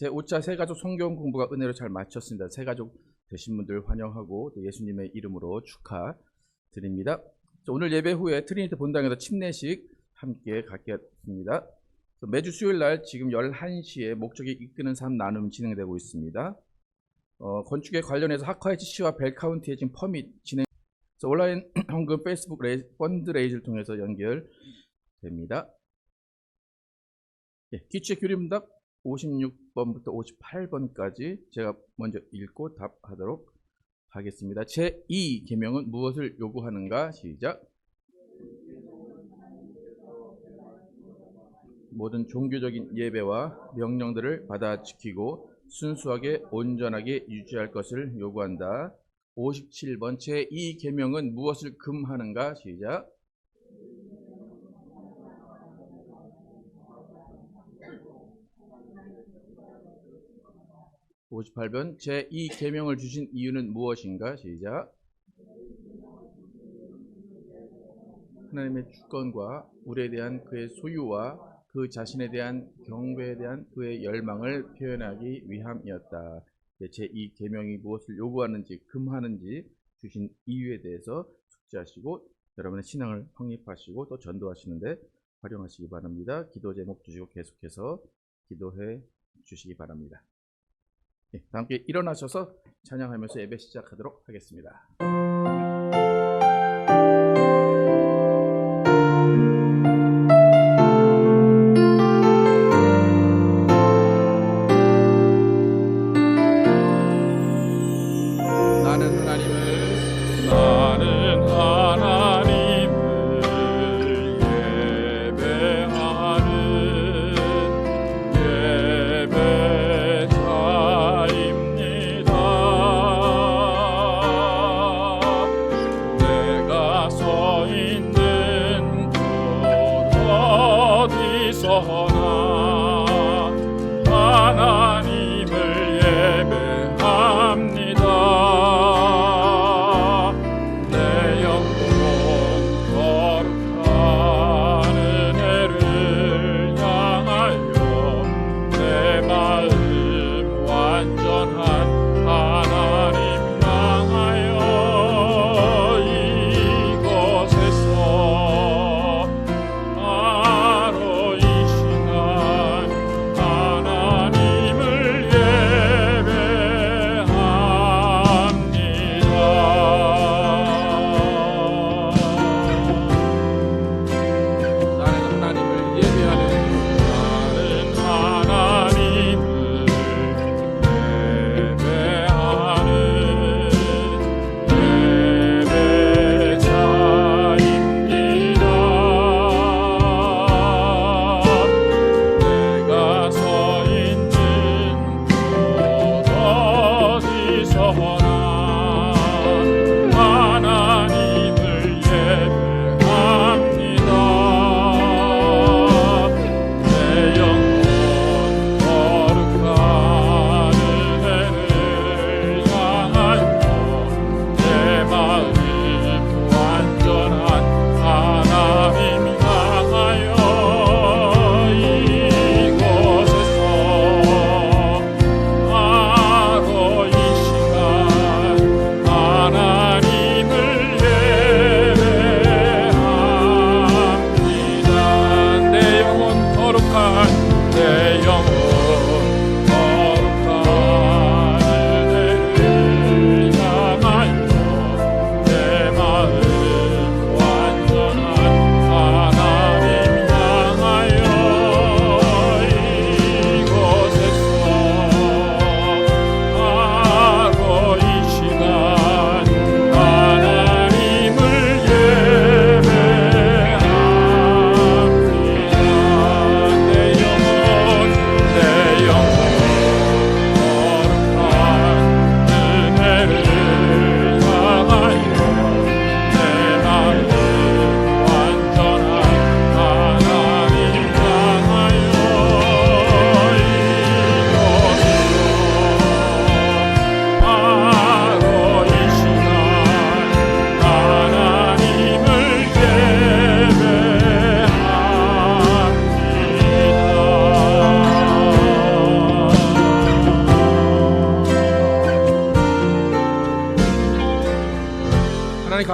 제5차 새가족 성경 공부가 은혜로 잘 마쳤습니다. 새가족 되신 분들 환영하고 또 예수님의 이름으로 축하드립니다. 오늘 예배 후에 트리니티 본당에서 침례식 함께 갖겠습니다. 매주 수요일 날 지금 11시에 목적이 이끄는 삶 나눔 진행되고 있습니다. 건축에 관련해서 하카이치시와 벨카운티에 지금 퍼밋 진행, 온라인 헌금 페이스북 펀드레이즈를 통해서 연결됩니다. 기초의 교리문답 56번부터 58번까지 제가 먼저 읽고 답하도록 하겠습니다. 제2 계명은 무엇을 요구하는가? 시작. 모든 종교적인 예배와 명령들을 받아 지키고 순수하게 온전하게 유지할 것을 요구한다. 57번 제2 계명은 무엇을 금하는가? 시작. 58번 제2 계명을 주신 이유는 무엇인가? 시작. 하나님의 주권과 우리에 대한 그의 소유와 그 자신에 대한 경배에 대한 그의 열망을 표현하기 위함이었다. 제2 계명이 무엇을 요구하는지 금하는지 주신 이유에 대해서 숙지하시고 여러분의 신앙을 확립하시고 또 전도하시는데 활용하시기 바랍니다. 기도 제목 주시고 계속해서 기도해 주시기 바랍니다. 다 함께 일어나셔서 찬양하면서 예배 시작하도록 하겠습니다. 예배자입니다.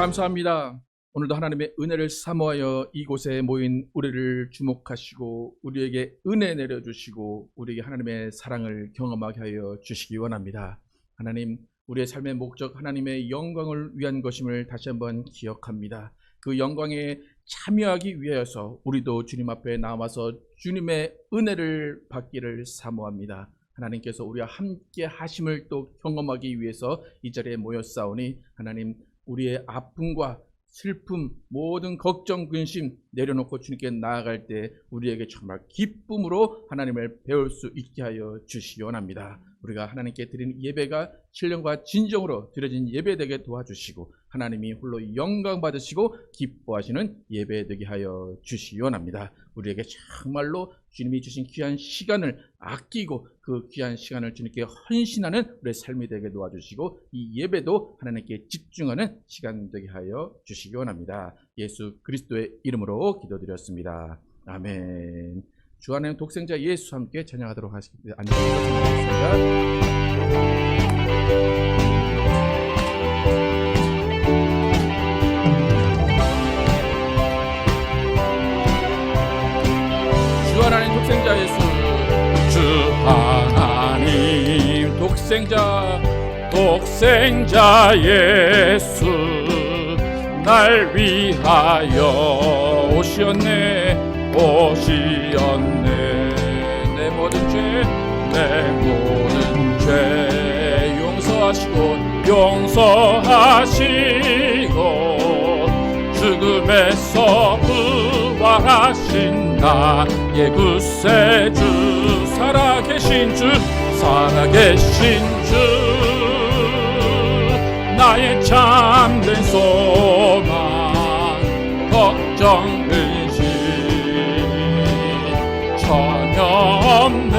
감사합니다. 오늘도 하나님의 은혜를 사모하여 이곳에 모인 우리를 주목하시고 우리에게 은혜 내려주시고 우리에게 하나님의 사랑을 경험하게 하여 주시기 원합니다. 하나님, 우리의 삶의 목적 하나님의 영광을 위한 것임을 다시 한번 기억합니다. 그 영광에 참여하기 위해서 우리도 주님 앞에 나와서 주님의 은혜를 받기를 사모합니다. 하나님께서 우리와 함께 하심을 또 경험하기 위해서 이 자리에 모였사오니 하나님, 우리의 아픔과 슬픔, 모든 걱정, 근심 내려놓고 주님께 나아갈 때 우리에게 정말 기쁨으로 하나님을 배울 수 있게 하여 주시기 원합니다. 우리가 하나님께 드리는 예배가 신령과 진정으로 드려진 예배 되게 도와주시고 하나님이 홀로 영광 받으시고 기뻐하시는 예배 되게 하여 주시기 원합니다. 우리에게 정말로 주님이 주신 귀한 시간을 아끼고 그 귀한 시간을 주님께 헌신하는 우리의 삶이 되게 도와주시고 이 예배도 하나님께 집중하는 시간 되게 하여 주시기 원합니다. 예수 그리스도의 이름으로 기도드렸습니다. 아멘. 주안의 독생자 예수 함께 찬양하도록 하겠습니다. 주 하나님 독생자 예수, 주 하나님 독생자 예수, 날 위하여 오시었네. 내 모든 죄 용서하시고 죽음에서 부활하신 나의 구세주, 살아계신 주 나의 참된 소망, 걱정 전혀 없네.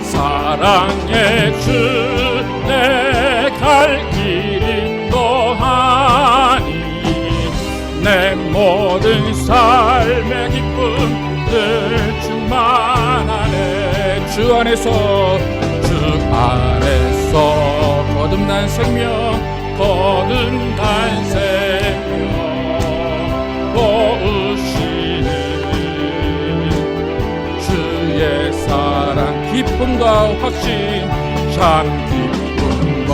사랑의 주 내 갈 길 인도하니 내 모든 삶의 기쁨들 충만하네. 주 안에서 거듭난 생명 사랑, 기쁨과 확신, 참 기쁨과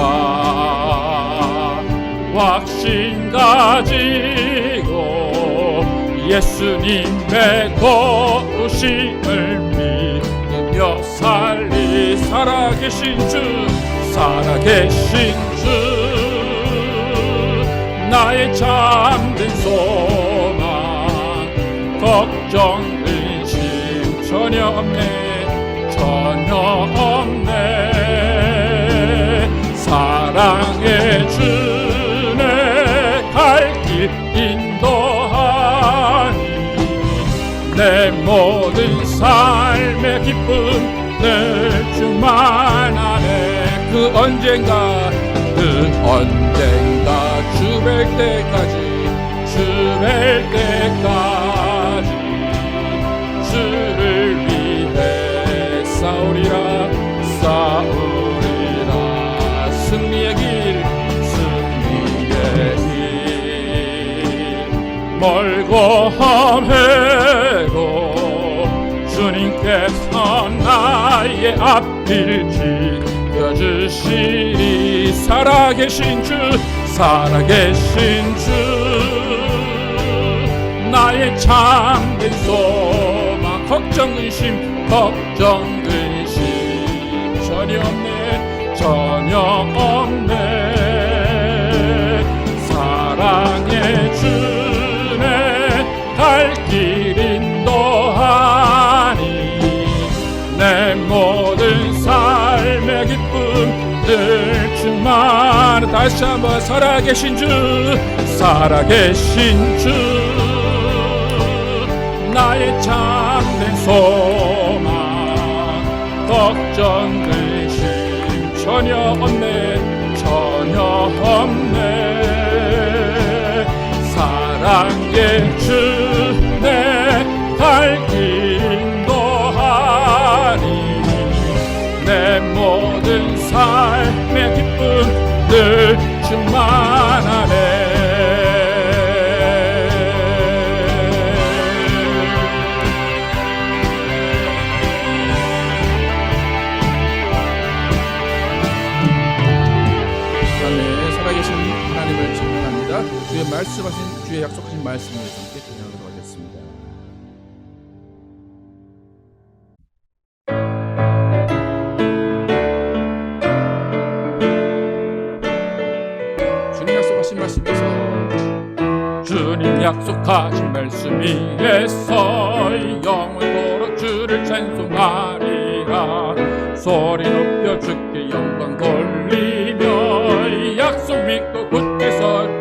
확신 가지고 예수님의 도우심을 믿으며 살리. 살아계신 주 나의 참된 소망, 걱정 전혀 없네. 사랑의 주내 갈 길 인도하니 내 모든 삶의 기쁨 늘 충만하네. 그 언젠가 주 뵐 때까지 주를 위해 싸우리라 승리의 길 멀고 험해도 주님께서 나의 앞길 지켜주시리. 살아계신 주 나의 참된 소망, 걱정 근심 전혀 없네. 사랑의 주내 갈 길 인도하니 내 모든 삶의 기쁨 늘 충만. 다시 한번 살아계신 주 나의 참된 소망, 걱정 근심 전혀 없네. 사랑의 주 내 갈 길 인도하니 내 모든 삶의 기쁨 늘 충만하네. 기도합니다. 주의 말씀하신, 주의 약속하신 말씀을 함께 찬양하도록 하겠습니다. 주님 약속하신 말씀에서, 주님 약속하신 말씀 위에서 영원토록 주를 찬송하리라. 소리 높여 주께 영광 돌리며 약속 믿고 굳게 서리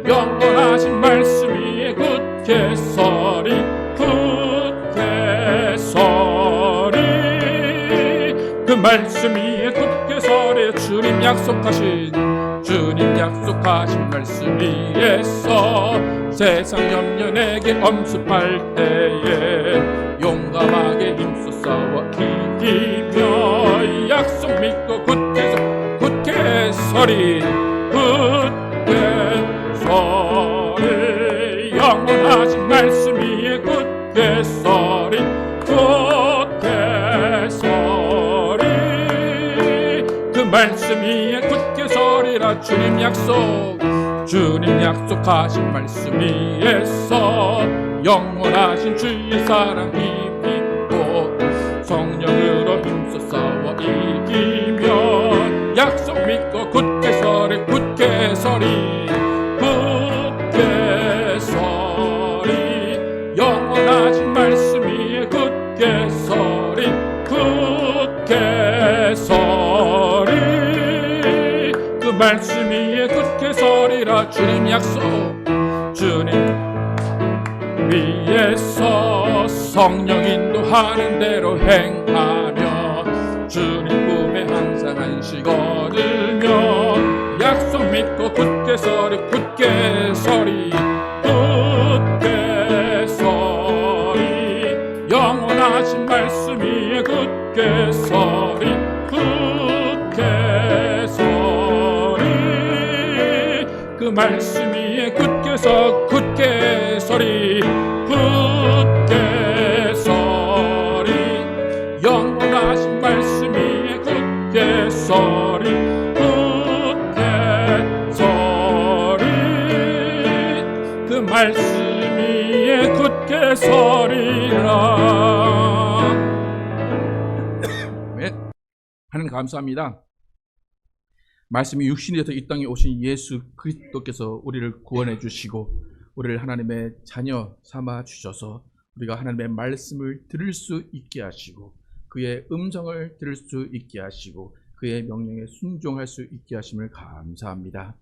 영원하신 말씀 위에 굳게 서리 그 말씀 위에 굳게 서리. 주님 약속하신 말씀 위에서 세상 염려 내게 엄습할 때에 용감하게 힘써 싸워 이기며 약속 믿고 굳게 서리 영원하신 말씀 위에 굳게 서리 그 말씀 위에 굳게 서리라. 주님 약속하신 말씀 위에서 영원하신 주의 사랑 힘입고 성령으로 힘써 싸워 이기며 약속 믿고 굳게 서리 영원하신 말씀 위에 굳게 서리 그 말씀 위에 굳게 서리라. 주님 위에서 성령 인도하는 대로 행하며 주님 꿈에 항상 안식 얻으며 약속 믿고 굳게 서리 영원하신 말씀 위에 굳게 서리 그 말씀 위에 굳게 서리 영원하신 말씀 위에 굳게 서리 그 말씀 위에 굳게 서리라. 하나님 감사합니다. 말씀이 육신이 되어서 이 땅에 오신 예수 그리스도께서 우리를 구원해 주시고 우리를 하나님의 자녀 삼아 주셔서 우리가 하나님의 말씀을 들을 수 있게 하시고 그의 음성을 들을 수 있게 하시고 그의 명령에 순종할 수 있게 하심을 감사합니다.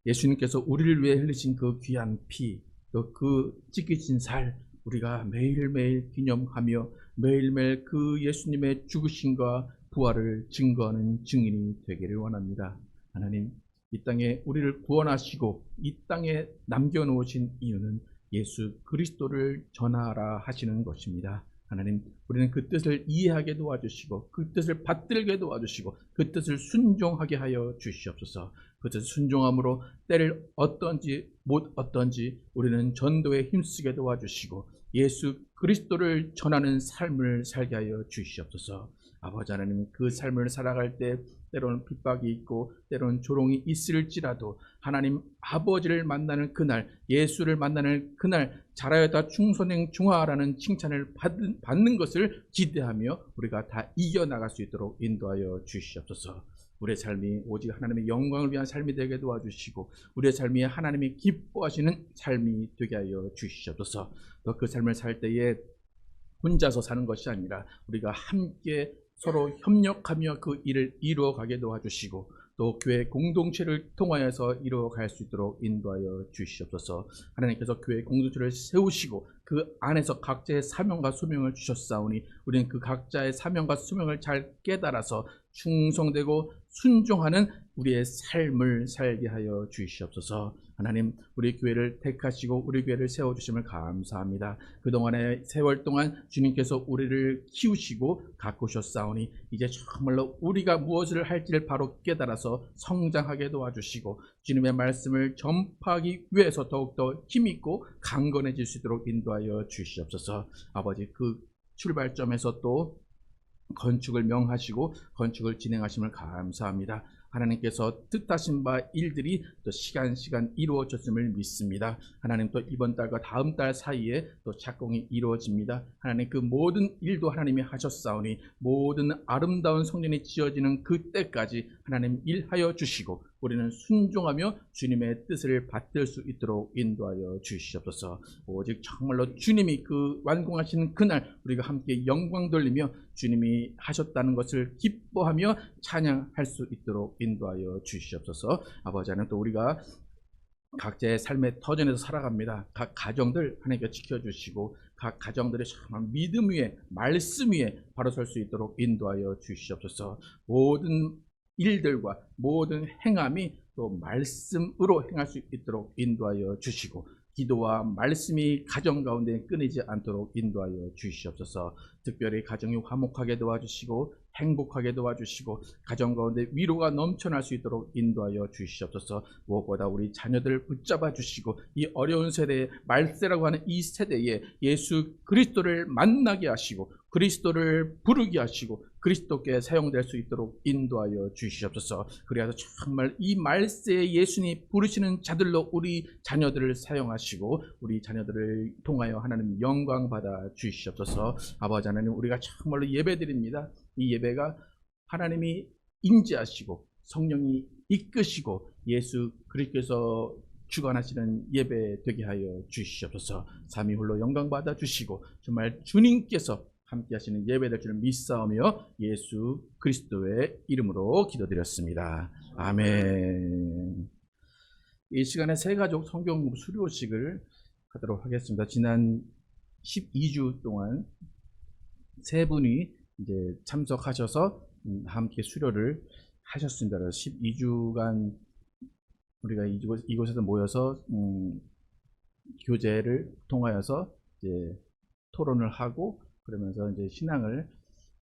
예수님께서 우리를 위해 흘리신 그 귀한 피, 또 그 찢기신 살 우리가 매일매일 기념하며 매일매일 그 예수님의 죽으심과 부활을 증거하는 증인이 되기를 원합니다. 하나님, 이 땅에 우리를 구원하시고 이 땅에 남겨놓으신 이유는 예수 그리스도를 전하라 하시는 것입니다. 하나님, 우리는 그 뜻을 이해하게 도와주시고 그 뜻을 받들게 도와주시고 그 뜻을 순종하게 하여 주시옵소서. 그 뜻을 순종함으로 때를 어떤지 못 어떤지 우리는 전도에 힘쓰게 도와주시고 예수 그리스도를 전하는 삶을 살게 하여 주시옵소서. 아버지 하나님, 그 삶을 살아갈 때 때로는 핍박이 있고 때로는 조롱이 있을지라도 하나님 아버지를 만나는 그날, 예수를 만나는 그날 잘하였다 충선행 중하라는 칭찬을 받는 것을 기대하며 우리가 다 이겨나갈 수 있도록 인도하여 주시옵소서. 우리의 삶이 오직 하나님의 영광을 위한 삶이 되게 도와주시고 우리의 삶이 하나님이 기뻐하시는 삶이 되게 하여 주시옵소서. 또 그 삶을 살 때에 혼자서 사는 것이 아니라 우리가 함께 서로 협력하며 그 일을 이루어가게 도와주시고 또 교회 공동체를 통하여서 이루어갈 수 있도록 인도하여 주시옵소서. 하나님께서 교회 공동체를 세우시고 그 안에서 각자의 사명과 소명을 주셨사오니 우리는 그 각자의 사명과 소명을 잘 깨달아서 충성되고 순종하는 우리의 삶을 살게 하여 주시옵소서. 하나님, 우리 교회를 택하시고 우리 교회를 세워주심을 감사합니다. 그동안의 세월 동안 주님께서 우리를 키우시고 가꾸셨사오니 이제 정말로 우리가 무엇을 할지를 바로 깨달아서 성장하게 도와주시고 주님의 말씀을 전파하기 위해서 더욱더 힘있고 강건해질 수 있도록 인도하여 주시옵소서. 아버지, 그 출발점에서 또 건축을 명하시고 건축을 진행하심을 감사합니다. 하나님께서 뜻하신 바 일들이 또 시간 이루어졌음을 믿습니다. 하나님 또 이번 달과 다음 달 사이에 또 착공이 이루어집니다. 하나님 그 모든 일도 하나님이 하셨사오니 모든 아름다운 성전이 지어지는 그때까지 하나님 일하여 주시고 우리는 순종하며 주님의 뜻을 받들 수 있도록 인도하여 주시옵소서. 오직 정말로 주님이 그 완공하시는 그날 우리가 함께 영광 돌리며 주님이 하셨다는 것을 기뻐하며 찬양할 수 있도록 인도하여 주시옵소서. 아버지 하나님 또 우리가 각자의 삶의 터전에서 살아갑니다. 각 가정들 하나님께 지켜주시고 각 가정들의 정말 믿음 위에 말씀 위에 바로 설 수 있도록 인도하여 주시옵소서. 모든 일들과 모든 행함이 또 말씀으로 행할 수 있도록 인도하여 주시고 기도와 말씀이 가정 가운데 끊이지 않도록 인도하여 주시옵소서. 특별히 가정이 화목하게 도와주시고 행복하게 도와주시고 가정 가운데 위로가 넘쳐날 수 있도록 인도하여 주시옵소서. 무엇보다 우리 자녀들 붙잡아 주시고 이 어려운 세대에 말세라고 하는 이 세대에 예수 그리스도를 만나게 하시고 그리스도를 부르게 하시고 그리스도께 사용될 수 있도록 인도하여 주시옵소서. 그래서 정말 이 말세에 예수님 부르시는 자들로 우리 자녀들을 사용하시고 우리 자녀들을 통하여 하나님 영광 받아 주시옵소서. 아버지 하나님 우리가 정말로 예배드립니다. 이 예배가 하나님이 인지하시고 성령이 이끄시고 예수 그리스도께서 주관하시는 예배 되게 하여 주시옵소서. 삼위 홀로 영광 받아 주시고 정말 주님께서 함께 하시는 예배 될 줄 믿사오며 예수 그리스도의 이름으로 기도드렸습니다. 아멘. 이 시간에 새가족 성경 수료식을 하도록 하겠습니다. 지난 12주 동안 세 분이 이제 참석하셔서 함께 수료를 하셨습니다. 12주간 우리가 이곳에서 모여서 교제를 통하여서 이제 토론을 하고 그러면서 이제 신앙을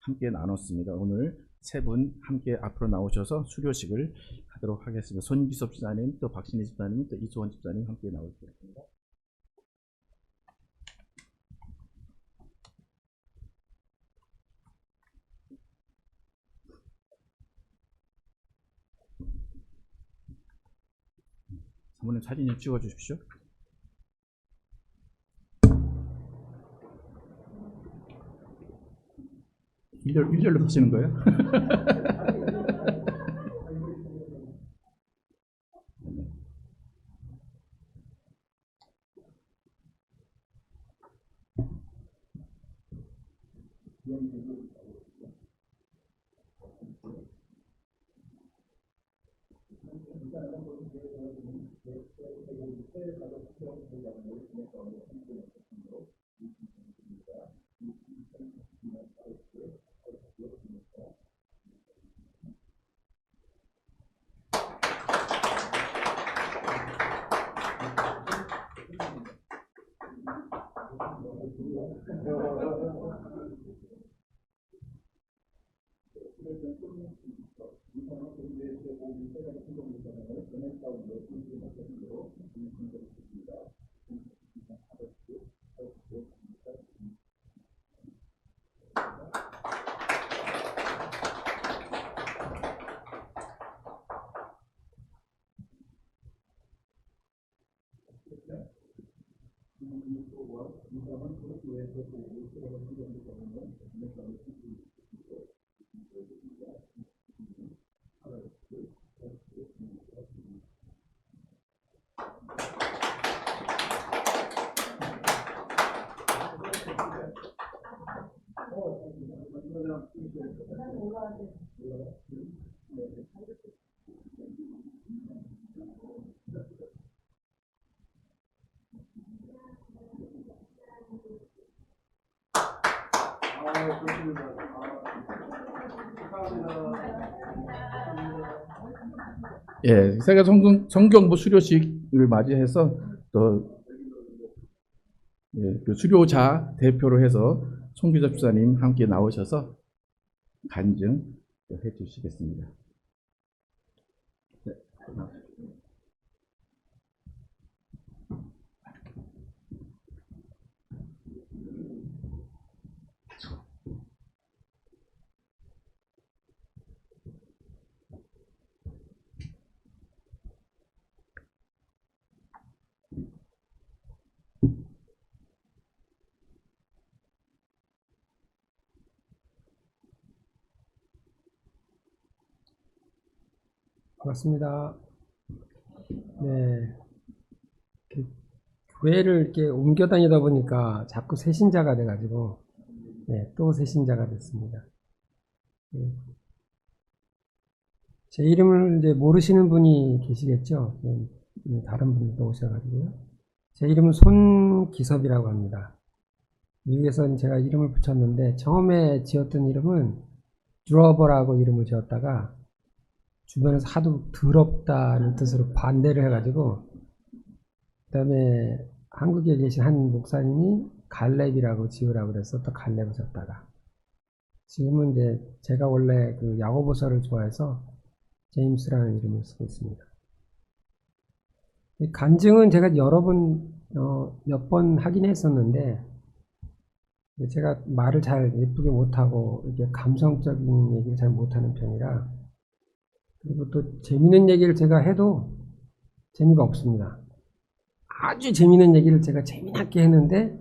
함께 나눴습니다. 오늘 세 분 함께 앞으로 나오셔서 수료식을 하도록 하겠습니다. 손기섭 집사님, 또 박신희 집사님, 또 이소원 집사님 함께 나오시겠습니다. 사모님 사진 좀 찍어 주십시오. 일렬로 서시는 거예요? 예, 세계 성경부 수료식을 맞이해서 또 예, 그 수료자 대표로 해서 송기섭 집사님 함께 나오셔서 간증 해주시겠습니다. 네, 반갑습니다. 네, 그 교회를 이렇게 옮겨 다니다 보니까 자꾸 새신자가 돼가지고, 네, 또 새신자가 됐습니다. 네, 제 이름을 이제 모르시는 분이 계시겠죠? 다른 분들도 오셔가지고요. 제 이름은 손기섭이라고 합니다. 미국에서는 제가 이름을 붙였는데, 처음에 지었던 이름은 드러버라고 이름을 지었다가, 주변에서 하도 더럽다는 뜻으로 반대를 해가지고, 그 다음에 한국에 계신 한 목사님이 갈렙이라고 지으라고 그래서 또 갈렙을 졌다가, 지금은 이제 제가 원래 그 야고보서를 좋아해서 제임스라는 이름을 쓰고 있습니다. 간증은 제가 여러 번, 몇 번 하긴 했었는데, 제가 말을 잘 예쁘게 못하고, 이렇게 감성적인 얘기를 잘 못하는 편이라, 그리고 또 재밌는 얘기를 제가 해도 재미가 없습니다. 아주 재밌는 얘기를 제가 재미나게 했는데,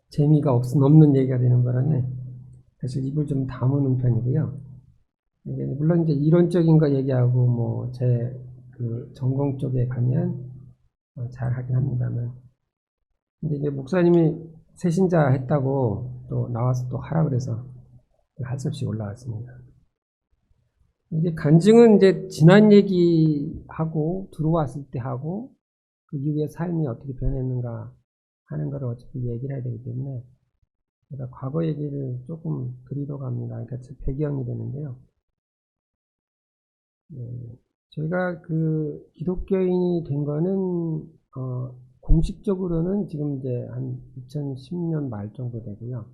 재미가 없는 얘기가 되는 바람에, 사실 입을 좀 다무는 편이고요. 물론 이제 이론적인 거 얘기하고, 뭐, 제 그 전공 쪽에 가면, 잘 하긴 합니다만. 근데 이제 목사님이 새신자 했다고 또 나와서 또 하라 그래서 할 수 없이 올라왔습니다. 이제 간증은 이제 지난 얘기하고 들어왔을 때 하고 그 이후에 삶이 어떻게 변했는가 하는 걸 어차피 얘기를 해야 되기 때문에 제가 과거 얘기를 조금 드리려고 합니다. 그러니까 배경이 되는데요. 저희가 그 기독교인이 된 거는 공식적으로는 지금 이제 한 2010년 말 정도 되고요.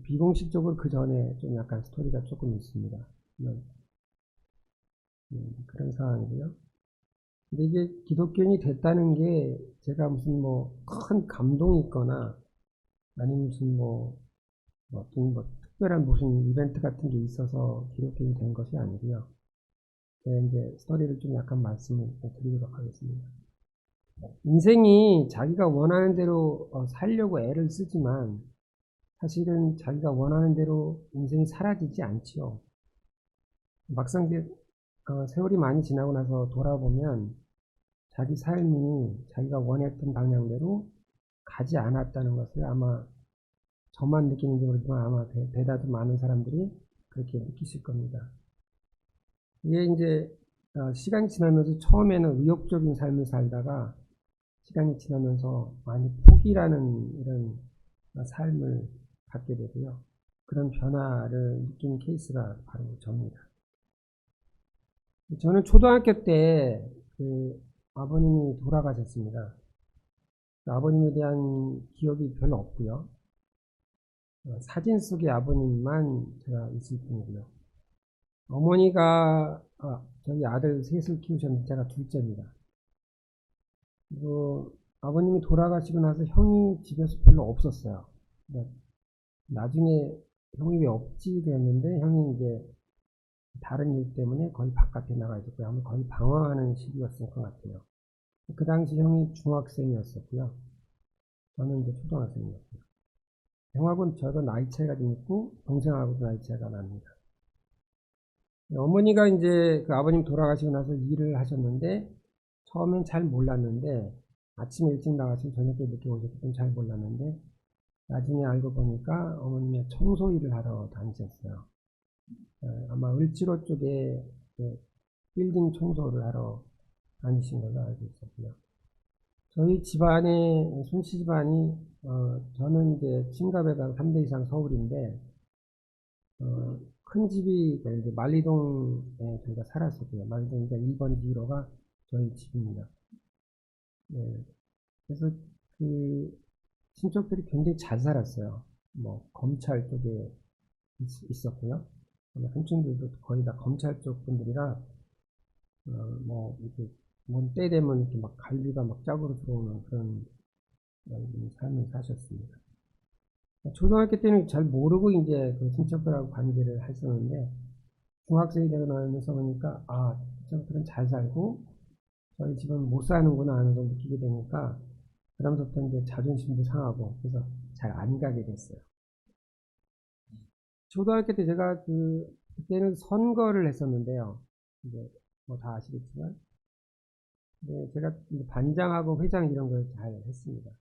비공식적으로 그 전에 좀 약간 스토리가 조금 있습니다. 그런 상황이고요. 근데 이게 기독교인이 됐다는 게 제가 무슨 뭐 큰 감동이 있거나 아니면 무슨 뭐 특별한 무슨 이벤트 같은 게 있어서 기독교인이 된 것이 아니고요. 제가 이제 스토리를 좀 약간 말씀을 드리도록 하겠습니다. 인생이 자기가 원하는 대로 살려고 애를 쓰지만 사실은 자기가 원하는 대로 인생이 사라지지 않지요. 막상 세월이 많이 지나고 나서 돌아보면 자기 삶이 자기가 원했던 방향대로 가지 않았다는 것을 아마 저만 느끼는지 모르지만 아마 대다수 많은 사람들이 그렇게 느끼실 겁니다. 이게 이제 시간이 지나면서 처음에는 의욕적인 삶을 살다가 시간이 지나면서 많이 포기라는 이런 삶을 갖게 되고요. 그런 변화를 느낀 케이스가 바로 저입니다. 저는 초등학교 때 그 아버님이 돌아가셨습니다. 그 아버님에 대한 기억이 별로 없고요. 사진 속의 아버님만 제가 있을 뿐이고요. 어머니가 저희 아들 셋을 키우셨는데 제가 둘째입니다. 그리고 아버님이 돌아가시고 나서 형이 집에서 별로 없었어요. 나중에 형이 왜 없지 그랬는데 형이 이제 다른 일 때문에 거의 바깥에 나가 있었고요. 아마 거의 방황하는 시기였을 것 같아요. 그 당시 형이 중학생이었었고요. 저는 이제 초등학생이었고요. 형하고는 저도 나이 차이가 좀 있고 동생하고도 나이 차이가 납니다. 어머니가 이제 그 아버님 돌아가시고 나서 일을 하셨는데 처음엔 잘 몰랐는데 아침에 일찍 나가시고 저녁에 늦게 오셨기 때문에 잘 몰랐는데 나중에 알고 보니까 어머님이 청소 일을 하러 다니셨어요. 아마 을지로 쪽에 그 빌딩 청소를 하러 다니신 걸로 알고 있었고요. 저희 집안에 순씨 집안이 저는 이제 친가배가 3대 이상 서울인데 큰 집이 이제 만리동에 저희가 살았었고요. 만리동이니까 1번 지로가 저희 집입니다. 네. 그래서 그 친척들이 굉장히 잘 살았어요. 뭐 검찰 쪽에 있었고요. 삼촌들도 거의 다 검찰 쪽 분들이라 뭐 이렇게 뭔 때 되면 이렇게 막 갈비가 막 짝으로 들어오는 그런 삶을 사셨습니다. 초등학교 때는 잘 모르고 이제 그 친척들하고 관계를 했었는데 중학생이 되고 나면서 보니까 친척들은 잘 살고 저희 집은 못 사는구나 하는 걸 느끼게 되니까 그다음부터 이제 자존심도 상하고 그래서 잘 안 가게 됐어요. 초등학교 때 제가 그때는 선거를 했었는데요. 이제 뭐 다 아시겠지만, 네, 제가 이제 반장하고 회장 이런 걸 잘 했습니다.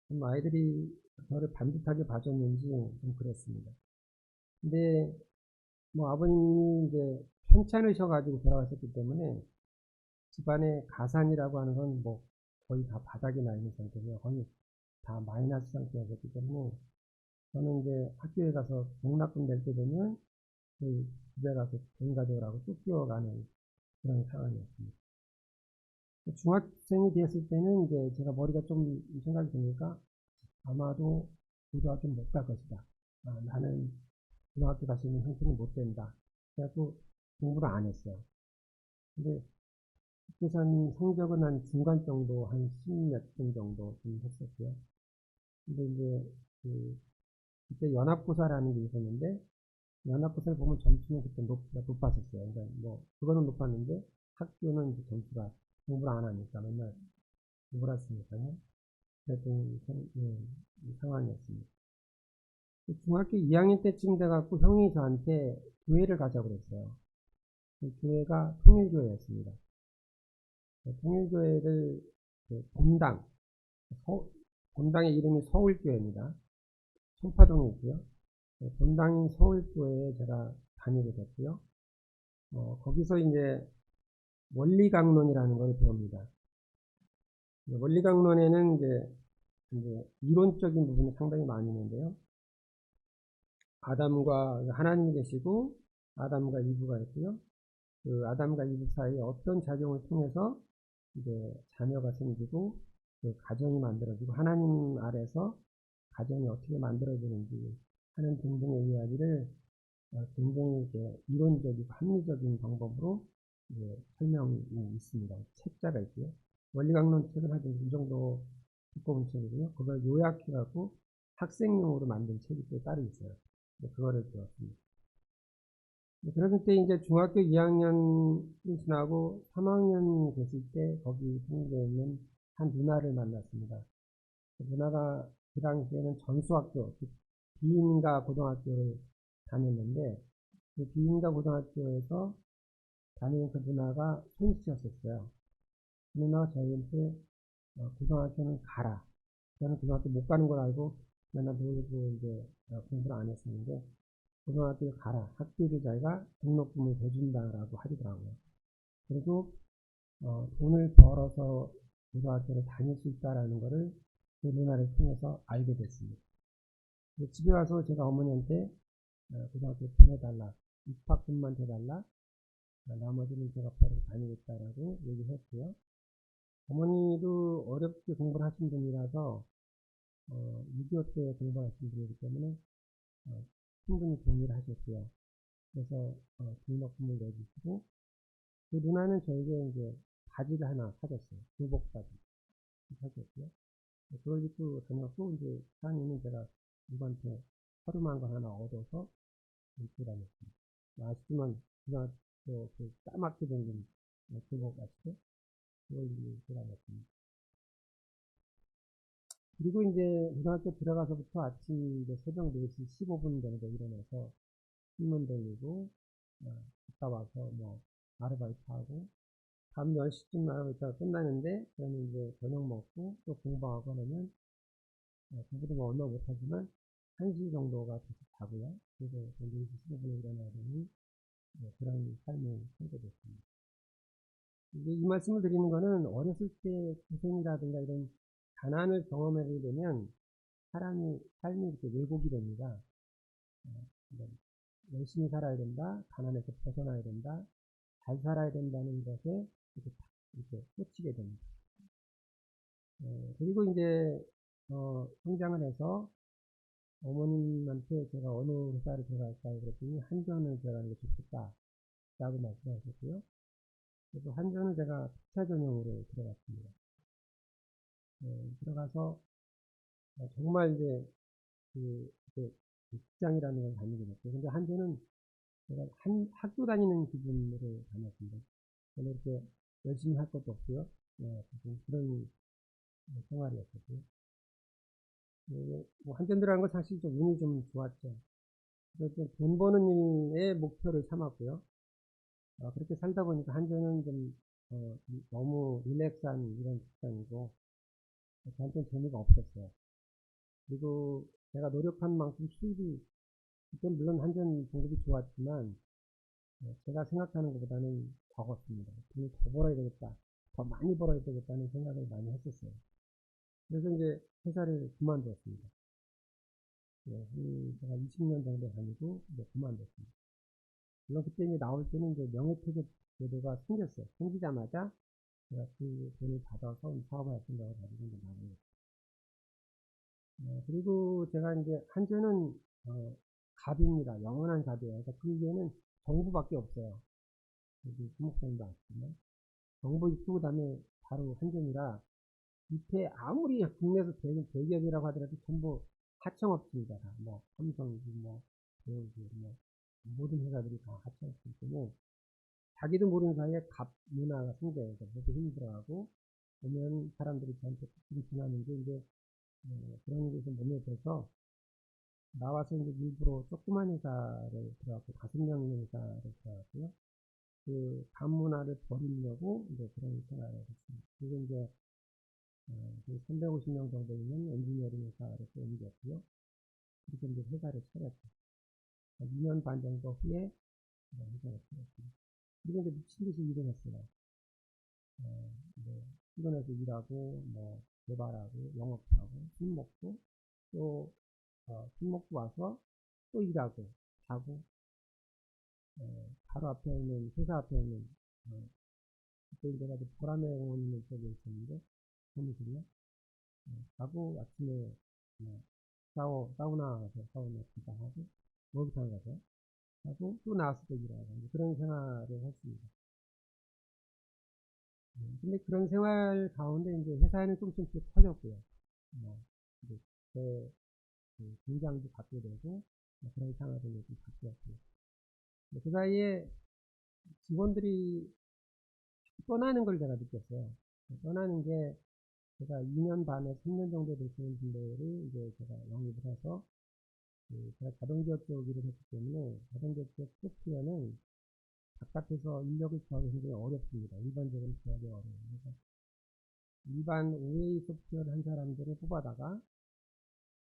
좀 아이들이 저를 반듯하게 봐줬는지 좀 그랬습니다. 근데 뭐 아버님이 이제 편찮으셔가지고 돌아가셨기 때문에 집안의 가산이라고 하는 건 뭐 거의 다 바닥이 나 있는 상태고요. 거의 다 마이너스 상태였기 때문에 저는 이제 학교에 가서 등록금 낼 때 되면 그 집에 가서 돈 가져오라고 쫓겨가는 그런 상황이었습니다. 중학생이 되었을 때는 이제 제가 머리가 좀 생각이 드니까 아마도 고등학교는 못 갈 것이다. 나는 고등학교 다시 있는 형편이 못 된다. 그래서 공부를 안 했어요. 근데 학교에서는 성적은 한 중간 정도, 한 10몇 등 정도 좀 했었고요. 근데 이제 그때 연합고사라는 게 있었는데, 연합고사를 보면 점수는 그때 높았었어요. 그러니까 뭐, 그거는 높았는데, 학교는 이제 점수가 공부를 안 하니까 맨날 공부를 했으니까요. 그랬던 상황이었습니다. 중학교 2학년 때쯤 돼갖고 형이 저한테 교회를 가자고 그랬어요. 그 교회가 통일교회였습니다. 통일교회를 본당, 본당의 이름이 서울교회입니다. 송파동에 있고요. 본당인 서울교회에 제가 다니게 됐고요. 거기서 이제 원리강론이라는 걸 배웁니다. 원리강론에는 이제 이론적인 부분이 상당히 많이 있는데요. 아담과 하나님이 계시고 아담과 이브가 있고요. 그 아담과 이브 사이에 어떤 작용을 통해서 이제 자녀가 생기고 그 가정이 만들어지고 하나님 아래서 가정이 어떻게 만들어지는지 하는 등등의 이야기를 굉장히 이제 이론적이고 합리적인 방법으로 이제 설명이 있습니다. 책자가 있고요. 원리강론 책은 한 이 정도 두꺼운 책이고요. 그걸 요약해갖고 학생용으로 만든 책이 또 따로 있어요. 그거를 배웠습니다. 그랬을 때 이제 중학교 2학년이 지나고 3학년 됐을 때 거기 성교에 있는 한 누나를 만났습니다. 그 누나가 그 당시에는 전수학교, 비인가 고등학교를 다녔는데 그 비인가 고등학교에서 다니는 그 누나가 손씨였었어요. 그 누나가 저희한테 고등학교는 가라. 저는 고등학교 못 가는 걸 알고 맨날 놀고 이제 공부를 안 했었는데 고등학교에 가라. 학비를 자기가 등록금을 대준다라고 하더라고요. 그리고 돈을 벌어서 고등학교를 다닐 수 있다라는 것을 그 누나를 통해서 알게 됐습니다. 집에 와서 제가 어머니한테 고등학교 보내달라. 입학금만 대달라. 나머지는 제가 벌어서 다니겠다라고 얘기했고요. 어머니도 어렵게 공부를 하신 분이라서 6.25 때 공부하신 분이기 때문에 충분히 동의를 하셨고요. 그래서 등록금을 내주시고 그 누나는 저에게 이제 바지를 하나 사줬어요. 교복 바지 사줬고요. 그걸 입고 다녔고 이제 상의는 제가 누구한테 허름한 거 하나 얻어서 입고 다녔습니다. 아시지만 고등학교 그 까맣게 생긴 교복 아시죠? 그걸 입고 다녔습니다. 그리고 이제 고등학교 들어가서부터 아침 이제 새벽 4시 15분 정도 일어나서 신문 돌리고 갔다 와서 뭐 아르바이트하고 밤 10시쯤 아르바이트가 끝나는데 저는 이제 저녁 먹고 또 공부하고 하면 공부도 뭐 얼마 못하지만 1시 정도가 계속 자고요. 그래서 4시 15분에 일어나야 되는 그런 삶을 살게 됐습니다. 이 말씀을 드리는 거는 어렸을 때 고생이라든가 이런 가난을 경험하게 되면 삶이 이렇게 왜곡이 됩니다. 열심히 살아야 된다, 가난에서 벗어나야 된다, 잘 살아야 된다는 것에 이렇게 꽂히게 됩니다. 그리고 이제 성장을 해서 어머님한테 제가 어느 회사를 들어갈까요? 그랬더니 한전을 들어가는 게 좋겠다라고 말씀하셨고요. 그래서 한전을 제가 투자 전용으로 들어갔습니다. 들어가서 정말 이제 그 직장이라는 걸 다니게 됐어요. 근데 한전은 제가 학교 다니는 기분으로 다녔습니다. 저는 이렇게 열심히 할 것도 없고요. 그런 생활이었거든요. 뭐 한전 들어간 건 사실 좀 운이 좀 좋았죠. 그래서 돈 버는 일의 목표를 삼았고요. 그렇게 살다 보니까 한전은 좀 너무 릴렉스한 이런 직장이고, 저한테는 재미가 없었어요. 그리고 제가 노력한 만큼 수입이, 그때 물론 한전 공급이 좋았지만, 제가 생각하는 것보다는 적었습니다. 돈을 더 벌어야 되겠다, 더 많이 벌어야 되겠다는 생각을 많이 했었어요. 그래서 이제 회사를 그만두었습니다. 제가 20년 정도 다니고 이제 그만뒀습니다. 물론 그때 이제 나올 때는 이제 명예퇴직 제도가 생겼어요. 생기자마자 제가 그 돈을 받아서 사업을 할 생각을 가지고 이제 나가요. 그리고 제가 이제 한전은 갑입니다. 영원한 갑이에요. 그러니까 그 위에는 정부밖에 없어요. 여기 수목장도 아시지만 정부 입구 다음에 바로 한전이라, 밑에 아무리 국내에서 대기업이라고 하더라도 전부 하청업체입니다. 다. 뭐 삼성이고 뭐 대우고 뭐 모든 회사들이 다 하청업체이기 때문에 자기도 모르는 사이에 갑 문화가 생겨요. 그래서 힘들어하고 보면 사람들이 저한테 좀 지나는데 이제 그런 것에 몸에 들어서 나와서 이제 일부러 조그만 회사를 들어갔고 5명 있는 회사를 들어갔고요. 그 갑 문화를 버리려고 이제 그런 생각을 했습니다. 그리고 이제 350명 정도 있는 엔지니어링 회사를 또 옮겼고요. 그렇게 이제 회사를 차렸죠. 2년 반 정도 후에 회사를 차렸습니다. 그리고 이제 미친 듯이 일을 했어요. 출근해서 일하고, 뭐, 개발하고, 영업하고, 술 먹고, 또, 술 먹고 와서 또 일하고, 자고, 바로 앞에 있는, 회사 앞에 있는, 그때 이제 아주 보라매 공원 있는 쪽에 있었는데, 사무실이요. 자고, 아침에, 사우나 가서, 사우나 기상하고, 목욕탕 가서, 하고, 또 나와서 또 일하고, 이제 그런 생활을 했습니다. 근데 그런 생활 가운데 이제 회사에는 조금씩 커졌고요. 뭐, 이제 제 공장도 갖게 되고, 뭐 그런 상황이 좀 바뀌었고요. 그 사이에 직원들이 떠나는 걸 제가 느꼈어요. 떠나는 게 제가 2년 반에 3년 정도 되시는 분들을 이제 제가 영입을 해서, 제가 자동기업 쪽 일을 했기 때문에 자동기업 쪽 소프트웨어는 바깥에서 인력을 구하기 굉장히 어렵습니다. 일반적으로 구하기 어려워요. 그래서 일반 OA 소프트웨어를 한 사람들을 뽑아다가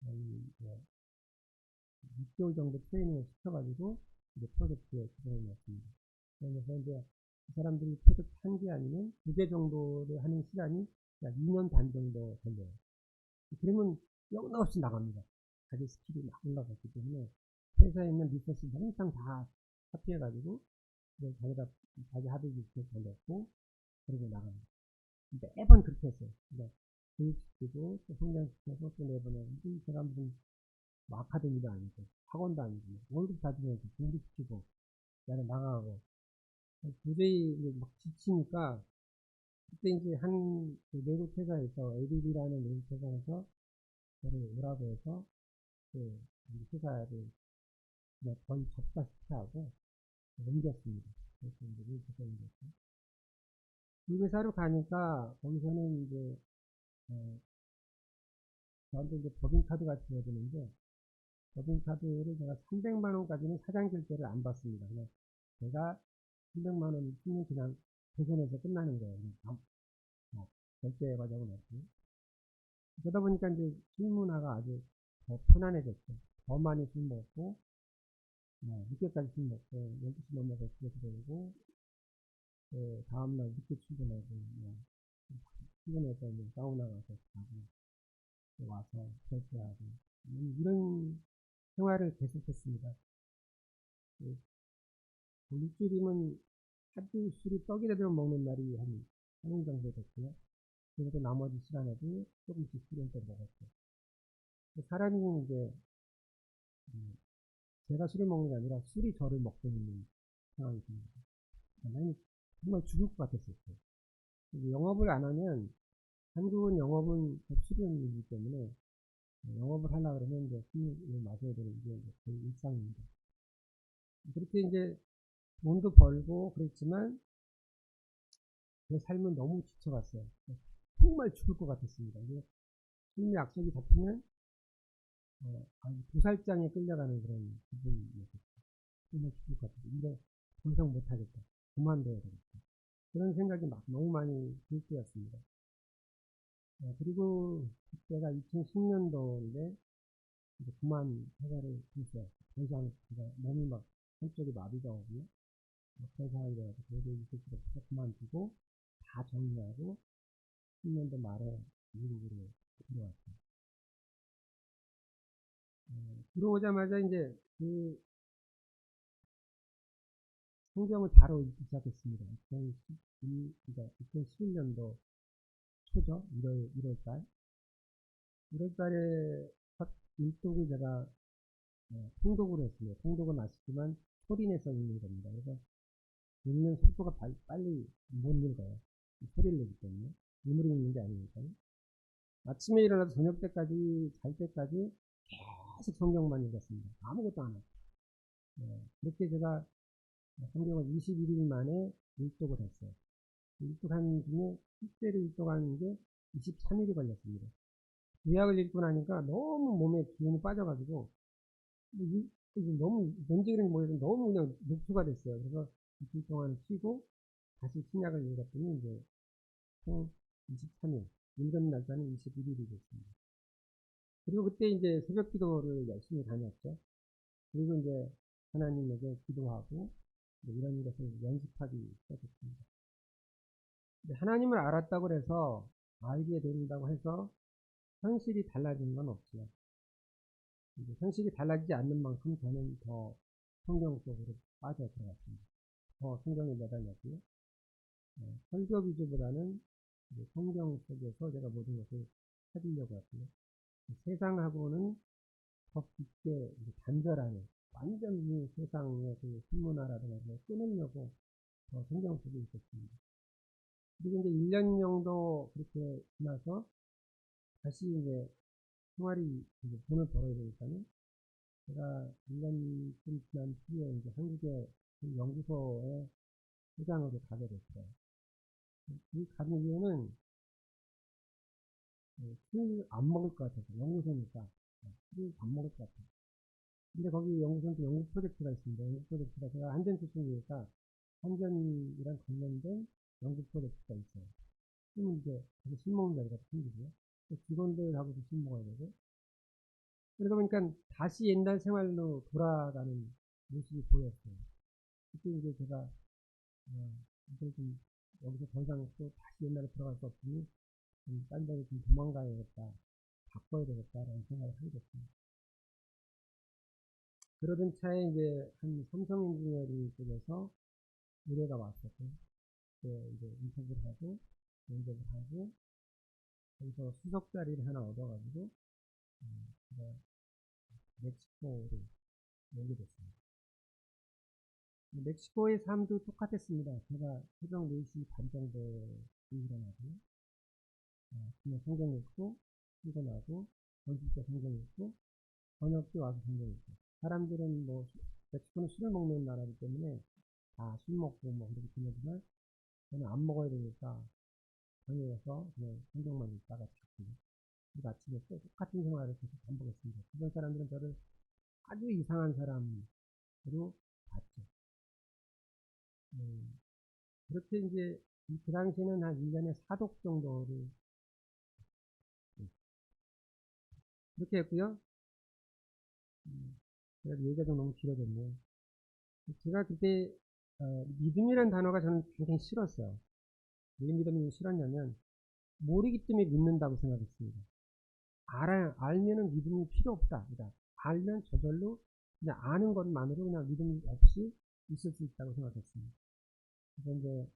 한 6개월 정도 트레이닝을 시켜가지고 이제 프로젝트에 집중을 했습니다. 그래서 이제 그 사람들이 프로젝트 한 개 아니면 2개 정도를 하는 시간이 약 2년 반 정도 걸려요. 그러면 영락없이 나갑니다. 자기 스킬이 막 올라갔기 때문에 회사에 있는 리소스를 항상 다 합의해가지고 자기 하드디 리소스 넣고 그러고 나갑니다. 매번 그렇게 했어요. 그러니까 교육시키고 또 성장시켜서 또 내보내고, 제가 무슨 뭐 아카데미도 아니고 학원도 아니고 월급 다 주면서 공부시키고 나는 나가고 도저히 이제 막 지치니까, 그때 이제 외국 회사에서 ABB라는 외국 회사에서 저를 오라고 해서 그 회사를 그냥 거의 접사시켜 하고 옮겼습니다. 그래서 이제 외국 회사 옮겼고, 그 회사로 가니까 거기서는 이제 저한테 이제 법인카드가 주어지는데, 법인카드를 제가 300만 원까지는 사장 결제를 안 받습니다. 그냥 제가 300만 원 있으면 그냥 계산해서 끝나는 거예요. 뭐, 결제 과정은 없고. 그러다 보니까 이제 술 문화가 아주 더 편안해졌죠. 더 많이 술 먹고, 늦게까지 술 먹고, 12시 넘어서 집에 들어오고, 다음날 늦게 출근하고, 출근해서 이제 사우나 가서 자고, 와서 결제하고, 이런 생활을 계속했습니다. 일주일이면 하루 술이 떡이라 도 먹는 날이 한 3일 정도 됐고요. 그리고 나머지 시간에도 조금씩 술을 또 먹었죠. 사람이 이제, 제가 술을 먹는 게 아니라 술이 저를 먹고 있는 상황이 됩니다. 나는 정말 죽을 것 같았었어요. 영업을 안 하면, 한국은 영업은 수련이기 때문에, 영업을 하려고 그러면 이제 술을 마셔야 되는 게 거의 일상입니다. 그렇게 이제 돈도 벌고 그랬지만, 제 삶은 너무 지쳐갔어요. 정말 죽을 것 같았습니다. 술 약속이 잡히면, 도살장에 끌려가는 그런 기분이었어요. 정말 죽을 것 같아요. 근데 더 이상 못하겠다. 그만둬야 되겠다. 그런 생각이 막 너무 많이 들 때였습니다. 그리고 그때가 2010년도인데 이제 그만 회사를 했어요. 더 이상 제가 몸이 막 한쪽이 마비가 오고요. 그런 상황이 돼서 도저히 있을 수가 없어서 그만두고 다 정리하고 10년도 말에 미국으로 들어왔어요. 들어오자마자 이제 그 성경을 바로 읽기 시작했습니다. 2011년도 초죠. 1월달. 1월달에 첫 일독을 제가 통독을 했습니다. 통독은 아시지만 소리내서 읽는 겁니다. 그래서 읽는 속도가 빨리 못 읽어요. 소리를 내기 때문에. 눈으로 읽는 게 아니니까요. 아침에 일어나서 저녁 때까지, 잘 때까지 계속 성경만 읽었습니다. 아무것도 안 하고. 그렇게 제가 성경을 21일 만에 일독을 했어요. 일독한 중에 실제로 일독하는 게 23일이 걸렸습니다. 구약을 읽고 나니까 너무 몸에 기운이 빠져가지고 너무 왠지 그런지 모르겠는데 너무 그냥 녹수가 됐어요. 그래서 이틀 동안 쉬고 다시 신약을 읽었더니 이제 총 23일, 읽은 날짜는 21일이 됐습니다. 그리고 그때 이제 새벽 기도를 열심히 다녔죠. 그리고 이제 하나님에게 기도하고 이런 것을 연습하기 시작했습니다. 하나님을 알았다고 해서 알게 된다고 해서 현실이 달라지는 건 없죠. 현실이 달라지지 않는 만큼 저는 더 성경 속으로 빠져 들어갔습니다. 더 성경에 매달렸고요. 설교 위주보다는 성경 속에서 제가 모든 것을 찾으려고 했고요. 세상하고는 더 깊게 단절하는 완전히 세상의 그 신문화라든가 이런 걸 끊으려고 더 성경 속에 있었습니다. 그리고 이제 1년 정도 그렇게 지나서 다시 이제 생활이 이제 돈을 벌어야 되니까요. 제가 1년쯤 지난 후에 이제 한국의 연구소의 회장으로 가게 됐어요. 이 가는 이유는 술 안 먹을 것 같아서 연구소니까 술 안 먹을 것 같아요. 근데 거기 연구소에 연구 프로젝트가 있습니다. 연구 프로젝트가 제가 한전 출신이니까 한전이랑 관련된 연구 프로젝트가 있어요. 그러면 이제 거기 술 먹는 자리가 생기고요. 직원들하고도 술 먹어야 되고. 그러다 보니까 다시 옛날 생활로 돌아가는 모습이 보였어요. 그때 이제 제가 이제 좀 여기서 더 이상 또 다시 옛날로 들어갈 수 없으니 딴 데로 좀 도망가야겠다, 바꿔야 되겠다라는 생각을 하게 됐습니다. 그러던 차에 이제 한 삼성 엔지니어링 쪽에서 의뢰가 왔었고, 이제 인터뷰를 하고, 면접을 하고, 거기서 수석 자리를 하나 얻어가지고, 제가 멕시코를 오게 됐습니다. 멕시코의 삶도 똑같았습니다. 제가 새벽 4시 반 정도에 일어나고요. 그냥 성경 읽고, 출근하고, 점심 때 성경 읽고, 저녁 때 와서 성경 읽고. 사람들은 뭐, 멕시코는 술을 먹는 나라이기 때문에 다 술 먹고 뭐 그렇게 지내지만, 저는 안 먹어야 되니까, 방에 가서 그냥 성경만 읽다가 자고, 그리고 아침에 또 똑같은 생활을 계속 반복했습니다. 주변 사람들은 저를 아주 이상한 사람으로 봤죠. 그렇게 이제 그 당시에는 한 1년에 4독 정도를 그렇게 했고요. 제가 얘기가 좀 너무 길어졌네요. 제가 그때 믿음이라는 단어가 저는 굉장히 싫었어요. 왜 믿음이 싫었냐면 모르기 때문에 믿는다고 생각했습니다. 알면은 믿음이 필요 없다. 그러니까 알면 저절로 그냥 아는 것만으로 그냥 믿음이 없이 있을 수 있다고 생각했습니다. 그래서 이제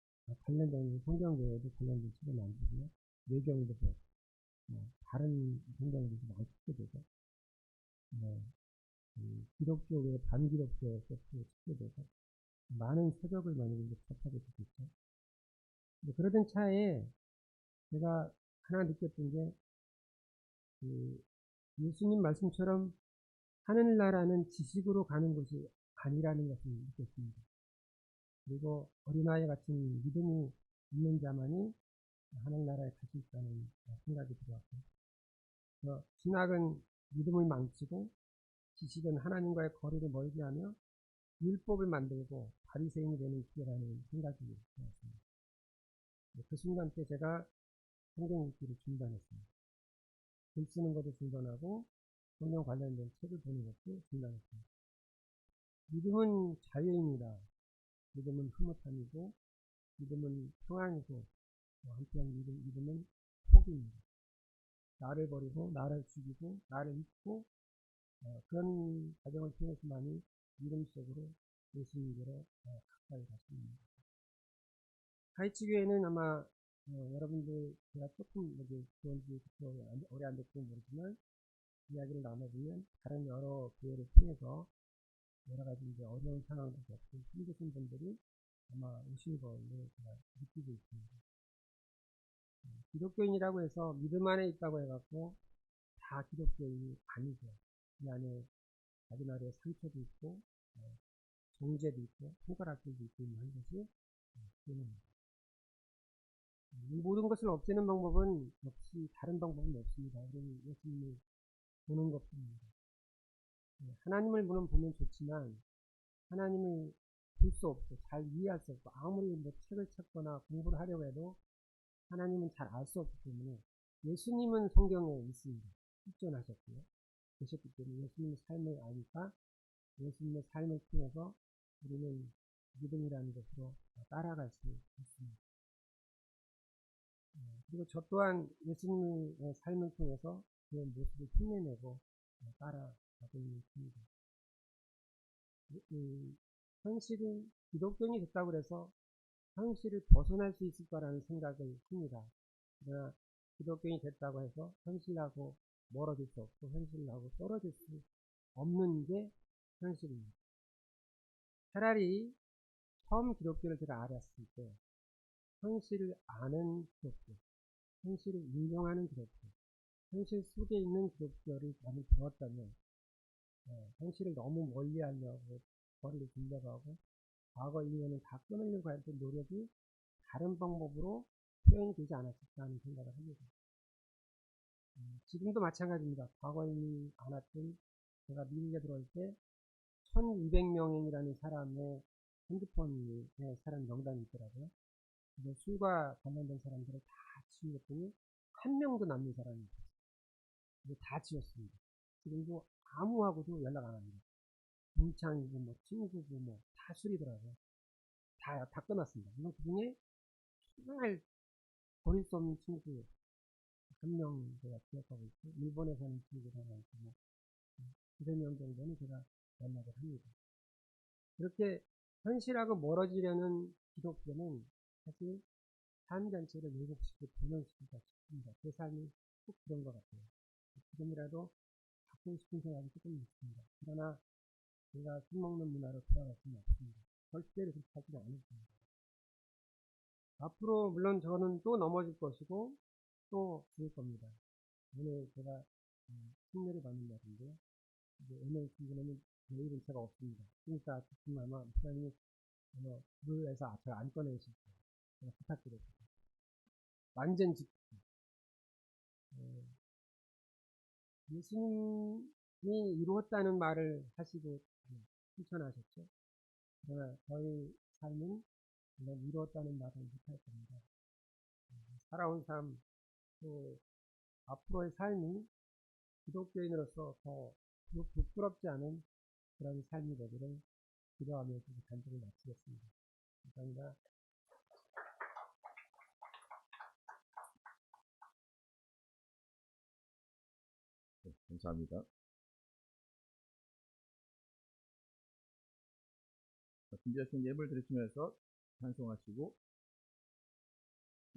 관련된 성경 외에도 관련된 책을 만들고요. 외경도 보고 다른 성경도 많이 찾게 되고 기독교 외에 반기독교 쪽도 찾게 되고 많은 서적을 많이 접하게 됐죠. 그러던 차에 제가 하나 느꼈던 게 예수님 말씀처럼 하늘나라는 지식으로 가는 것이 아니라는 것을 느꼈습니다. 그리고 어린아이 같은 믿음이 있는 자만이 하늘나라에 갈 수 있다는 생각이 들어왔고, 신학은 믿음을 망치고 지식은 하나님과의 거리를 멀게 하며 율법을 만들고 바리새인이 되는 기회라는 생각이 들었습니다. 그 순간 때 제가 성경 읽기를 중단했습니다. 글 쓰는 것도 중단하고 성경 관련된 책을 보는 것도 중단했습니다. 믿음은 자유입니다. 믿음은 흐뭇함이고 믿음은 평안이고 한편 믿음은 포기입니다. 나를 버리고 나를 죽이고 나를 잊고 그런 과정을 통해서만이 믿음 속으로 예수님께로 가까이 갈 수 있습니다. 하이츠 교회는 아마 여러분들 제가 조금 이제 좋은 지 오래 안 됐고 모르지만 이야기를 나눠보면 다른 여러 교회를 통해서 여러 가지 이제 어려운 상황도 겪고 힘드신 분들이 아마 오신 걸로 제가 느끼고 있습니다. 기독교인이라고 해서 믿음 안에 있다고 해갖고 다 기독교인이 아니죠. 이 안에 자기 나라의 상처도 있고 정죄도 있고 손가락질도 있고 있는 것이 교회입니다. 이 모든 것을 없애는 방법은 역시 다른 방법은 없습니다. 우리는 예수님을 보는 것뿐입니다. 하나님을 보면 좋지만 하나님을 볼 수 없고 잘 이해할 수 없고 아무리 뭐 책을 찾거나 공부를 하려고 해도 하나님은 잘 알 수 없기 때문에 예수님은 성경에 있습니다. 실존하셨고요. 계셨기 때문에 예수님의 삶을 아니까 예수님의 삶을 통해서 우리는 믿음이라는 것으로 따라갈 수 있습니다. 그리고 저 또한 예수님의 삶을 통해서 그 모습을 흉내내고 따라가고 있는 중입니다. 현실은 기독교인이 됐다고 해서 현실을 벗어날 수 있을 거라는 생각을 합니다. 그러나 기독교인이 됐다고 해서 현실하고 멀어질 수 없고 현실하고 떨어질 수 없는 게 현실입니다. 차라리 처음 기독교를 제가 알았을 때 현실을 아는 기독교, 현실을 인정하는 기독교, 현실 속에 있는 기독교를 많이 배웠다면 현실을 너무 멀리 하려고 거리를 들려가고 과거 인연을 다 끊으려고 할 때 노력이 다른 방법으로 표현이 되지 않았을까 하는 생각을 합니다. 지금도 마찬가지입니다. 과거에 있는 않았던 제가 미국에 들어올 때 1200명이라는 사람의 핸드폰에 사람 명단이 있더라고요. 그래서 술과 관련된 사람들을 다 지우었더니 한 명도 남는 사람이 없었어요. 다 지웠습니다. 지금도 아무하고도 연락 안 합니다. 동창이고 뭐 친구고 뭐 다 술이더라고요. 다 끊었습니다. 물론 그 중에 정말 버릴 수 없는 친구 한 명 제가 기억하고 있고 일본에 사는 친구가 하나 있고 뭐 두세 명 정도는 제가 연락을 합니다. 이렇게 현실하고 멀어지려는 기독교는 사실 삶 전체를 왜곡시키고 변형시키기가 쉽습니다. 제 삶이 꼭 그런 것 같아요. 지금이라도 바꾸고 싶은 생각이 조금 있습니다. 그러나 제가 술 먹는 문화로 돌아갈 수는 없습니다. 절대로 그렇게 하지는 않을 겁니다. 앞으로 물론 저는 또 넘어질 것이고 또 죽을 겁니다. 오늘 제가 승리를 받는 날인데 이제 오늘 친구는 내일은 제가 없습니다. 그러니까 지금 아마 목사님이 불에서 제가 안 꺼내실 거예요. 제가 부탁드렸습니다. 완전 지키기. 예수님이 이루었다는 말을 하시고 실천하셨죠. 그러나 저희 삶은 물론 이루었다는 말을 못할 겁니다. 살아온 삶, 또 앞으로의 삶이 기독교인으로서 더 부끄럽지 않은 그런 삶이 되기를 기도하면서 간증을 마치겠습니다. 감사합니다. 네, 감사합니다. 준비하신 예물 드리시면서 찬송하시고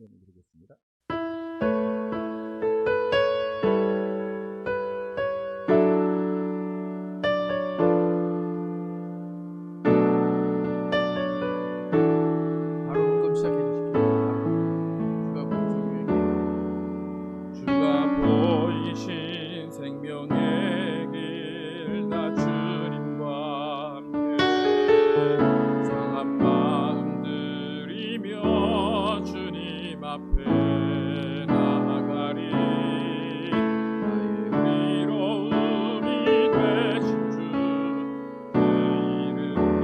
예물 드리겠습니다. 바로 헌금 시작해 주십시오. 주가 보이신 생명의 길 나 주님과 함께 상한 마음 들이며 주님 앞에 나아가리. 나의 의로움이 되신 주 그 이름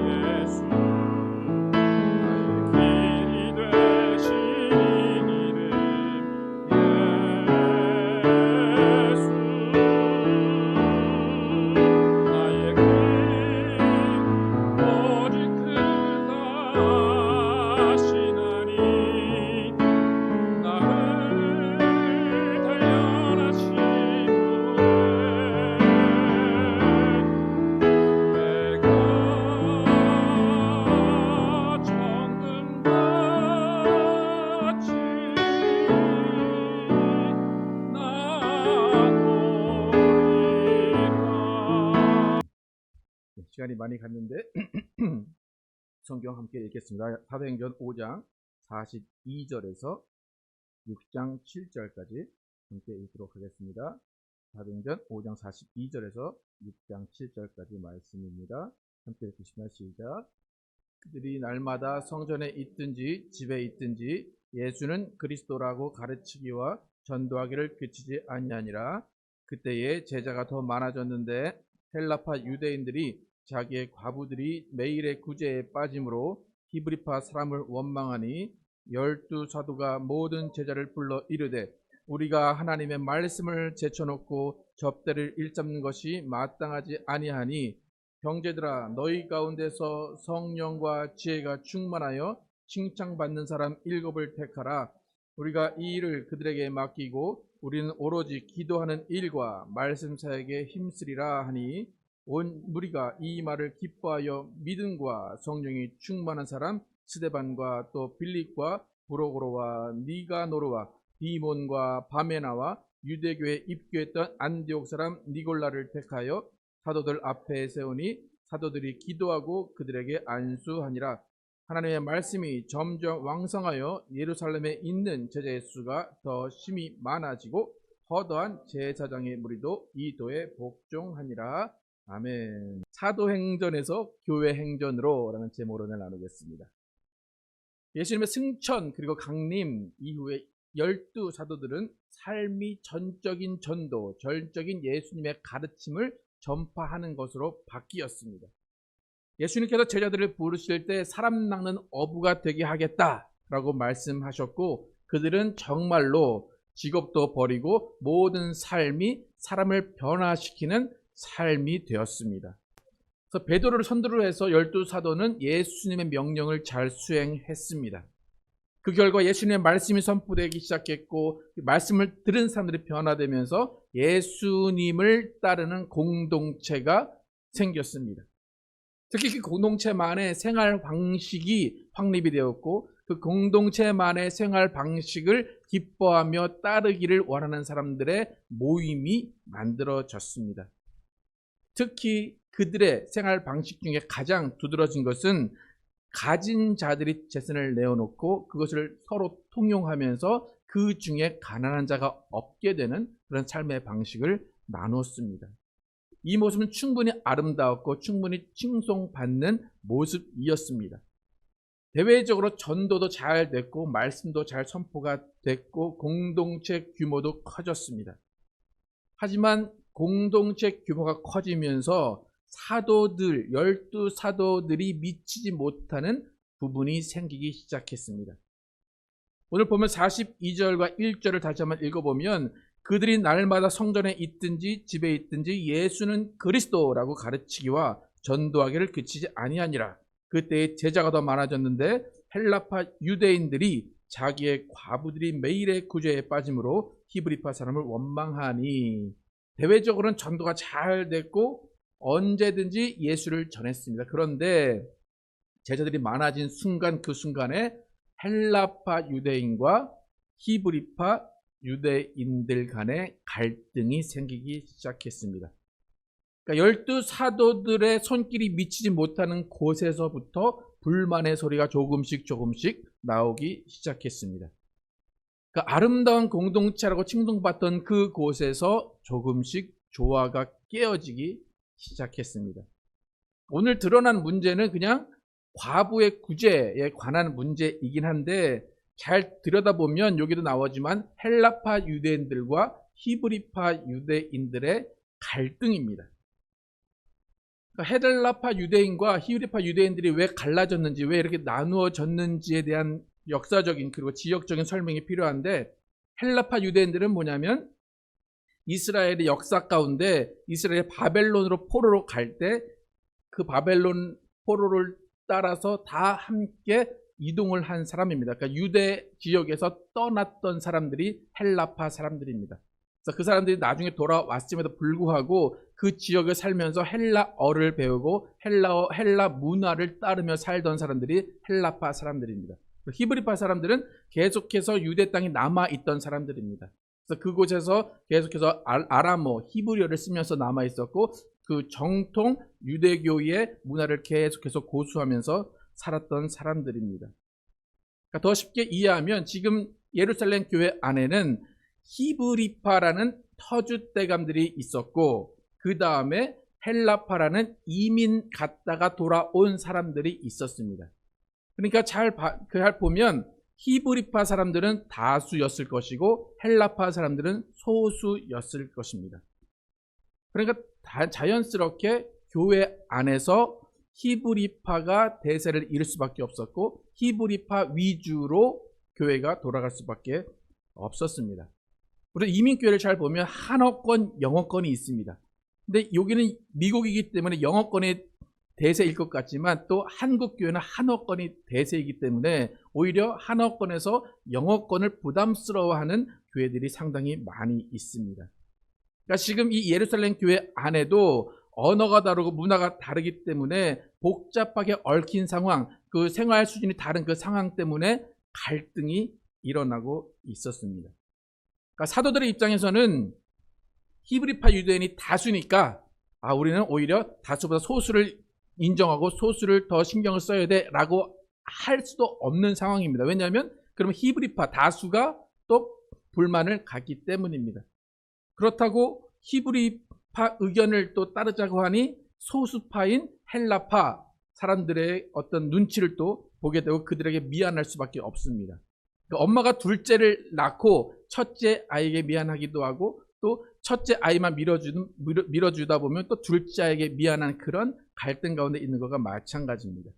시간이 많이 갔는데 성경 함께 읽겠습니다. 사도행전 5장 42절에서 6장 7절까지 함께 읽도록 하겠습니다. 사도행전 5장 42절에서 6장 7절까지 말씀입니다. 함께 읽으시면 시작. 그들이 날마다 성전에 있든지 집에 있든지 예수는 그리스도라고 가르치기와 전도하기를 그치지 아니하니라. 그때에 제자가 더 많아졌는데 헬라파 유대인들이 자기의 과부들이 매일의 구제에 빠짐으로 히브리파 사람을 원망하니 12 사도가 모든 제자를 불러 이르되 우리가 하나님의 말씀을 제쳐놓고 접대를 일잡는 것이 마땅하지 아니하니 형제들아 너희 가운데서 성령과 지혜가 충만하여 칭찬받는 사람 7을 택하라. 우리가 이 일을 그들에게 맡기고 우리는 오로지 기도하는 일과 말씀 사역에 힘쓰리라 하니 온 무리가 이 말을 기뻐하여 믿음과 성령이 충만한 사람 스데반과 또 빌립과 브로고로와 니가노르와 디몬과 바메나와 유대교에 입교했던 안디옥 사람 니골라를 택하여 사도들 앞에 세우니 사도들이 기도하고 그들에게 안수하니라. 하나님의 말씀이 점점 왕성하여 예루살렘에 있는 제자의 수가 더 심히 많아지고 허다한 제사장의 무리도 이 도에 복종하니라. 아멘. 사도행전에서 교회행전으로 라는 제목으로 나누겠습니다. 예수님의 승천 그리고 강림 이후에 12 사도들은 삶이 전적인 전도, 전적인 예수님의 가르침을 전파하는 것으로 바뀌었습니다. 예수님께서 제자들을 부르실 때 사람 낚는 어부가 되게 하겠다라고 말씀하셨고 그들은 정말로 직업도 버리고 모든 삶이 사람을 변화시키는 삶이 되었습니다. 그래서 베드로를 선두로 해서 12 사도는 예수님의 명령을 잘 수행했습니다. 그 결과 예수님의 말씀이 선포되기 시작했고 말씀을 들은 사람들이 변화되면서 예수님을 따르는 공동체가 생겼습니다. 특히 그 공동체만의 생활 방식이 확립이 되었고 그 공동체만의 생활 방식을 기뻐하며 따르기를 원하는 사람들의 모임이 만들어졌습니다. 특히 그들의 생활 방식 중에 가장 두드러진 것은 가진 자들이 재산을 내어놓고 그것을 서로 통용하면서 그 중에 가난한 자가 없게 되는 그런 삶의 방식을 나눴습니다. 이 모습은 충분히 아름다웠고 충분히 칭송받는 모습이었습니다. 대외적으로 전도도 잘 됐고 말씀도 잘 선포가 됐고 공동체 규모도 커졌습니다. 하지만 공동체 규모가 커지면서 사도들, 12 사도들이 미치지 못하는 부분이 생기기 시작했습니다. 오늘 보면 42절과 1절을 다시 한번 읽어보면 그들이 날마다 성전에 있든지 집에 있든지 예수는 그리스도라고 가르치기와 전도하기를 그치지 아니하니라. 그때에 제자가 더 많아졌는데 헬라파 유대인들이 자기의 과부들이 매일의 구제에 빠짐으로 히브리파 사람을 원망하니 대외적으로는 전도가 잘 됐고 언제든지 예수를 전했습니다. 그런데 제자들이 많아진 순간 그 순간에 헬라파 유대인과 히브리파 유대인들 간의 갈등이 생기기 시작했습니다. 그러니까 12 사도들의 손길이 미치지 못하는 곳에서부터 불만의 소리가 조금씩 나오기 시작했습니다. 그러니까 아름다운 공동체라고 칭송받던 그 곳에서 조금씩 조화가 깨어지기 시작했습니다. 오늘 드러난 문제는 그냥 과부의 구제에 관한 문제이긴 한데 잘 들여다보면 여기도 나오지만 헬라파 유대인들과 히브리파 유대인들의 갈등입니다. 그러니까 헬라파 유대인과 히브리파 유대인들이 왜 갈라졌는지 왜 이렇게 나누어졌는지에 대한 역사적인 그리고 지역적인 설명이 필요한데 헬라파 유대인들은 뭐냐면 이스라엘의 역사 가운데 이스라엘이 바벨론으로 포로로 갈 때 그 바벨론 포로를 따라서 다 함께 이동을 한 사람입니다. 그러니까 유대 지역에서 떠났던 사람들이 헬라파 사람들입니다. 그래서 그 사람들이 나중에 돌아왔음에도 불구하고 그 지역에 살면서 헬라어를 배우고 헬라 문화를 따르며 살던 사람들이 헬라파 사람들입니다. 히브리파 사람들은 계속해서 유대 땅에 남아있던 사람들입니다. 그래서 그곳에서 계속해서 아람어, 히브리어를 쓰면서 남아있었고 그 정통 유대교의 문화를 계속해서 고수하면서 살았던 사람들입니다. 그러니까 더 쉽게 이해하면 지금 예루살렘 교회 안에는 히브리파라는 터줏대감들이 있었고 그 다음에 헬라파라는 이민 갔다가 돌아온 사람들이 있었습니다. 그러니까 잘 보면 히브리파 사람들은 다수였을 것이고 헬라파 사람들은 소수였을 것입니다. 그러니까 자연스럽게 교회 안에서 히브리파가 대세를 이룰 수밖에 없었고 히브리파 위주로 교회가 돌아갈 수밖에 없었습니다. 우리 이민교회를 잘 보면 한어권, 영어권이 있습니다. 근데 여기는 미국이기 때문에 영어권의 대세일 것 같지만 또 한국 교회는 한어권이 대세이기 때문에 오히려 한어권에서 영어권을 부담스러워하는 교회들이 상당히 많이 있습니다. 그러니까 지금 이 예루살렘 교회 안에도 언어가 다르고 문화가 다르기 때문에 복잡하게 얽힌 상황, 그 생활 수준이 다른 그 상황 때문에 갈등이 일어나고 있었습니다. 그러니까 사도들의 입장에서는 히브리파 유대인이 다수니까 우리는 오히려 다수보다 소수를 인정하고 소수를 더 신경을 써야 돼라고 할 수도 없는 상황입니다. 왜냐하면 그러면 히브리파 다수가 또 불만을 갖기 때문입니다. 그렇다고 히브리파 의견을 또 따르자고 하니 소수파인 헬라파 사람들의 어떤 눈치를 또 보게 되고 그들에게 미안할 수밖에 없습니다. 그러니까 엄마가 둘째를 낳고 첫째 아이에게 미안하기도 하고 또 첫째 아이만 밀어주다 보면 또 둘째 아이에게 미안한 그런 갈등 가운데 있는 것과 마찬가지입니다.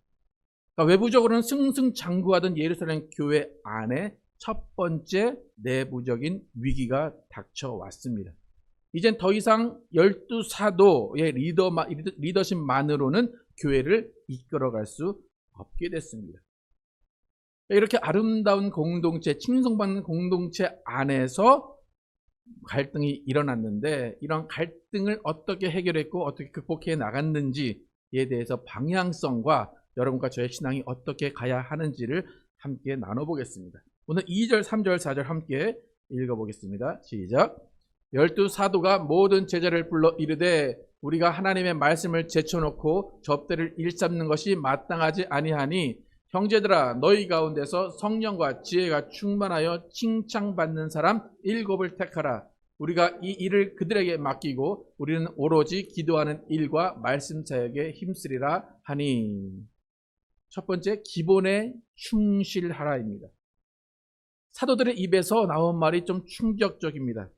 그러니까 외부적으로는 승승장구하던 예루살렘 교회 안에 첫 번째 내부적인 위기가 닥쳐왔습니다. 이젠 더 이상 12사도의 리더십만으로는 교회를 이끌어갈 수 없게 됐습니다. 이렇게 아름다운 공동체, 칭송받는 공동체 안에서 갈등이 일어났는데 이런 갈등을 어떻게 해결했고 어떻게 극복해 나갔는지에 대해서 방향성과 여러분과 저의 신앙이 어떻게 가야 하는지를 함께 나눠보겠습니다. 오늘 2절, 3절, 4절 함께 읽어보겠습니다. 시작. 12사도가 모든 제자를 불러 이르되 우리가 하나님의 말씀을 제쳐놓고 접대를 일삼는 것이 마땅하지 아니하니 형제들아 너희 가운데서 성령과 지혜가 충만하여 칭찬받는 사람 7을 택하라. 우리가 이 일을 그들에게 맡기고 우리는 오로지 기도하는 일과 말씀 사역에 힘쓰리라 하니. 첫 번째, 기본에 충실하라입니다. 사도들의 입에서 나온 말이 좀 충격적입니다.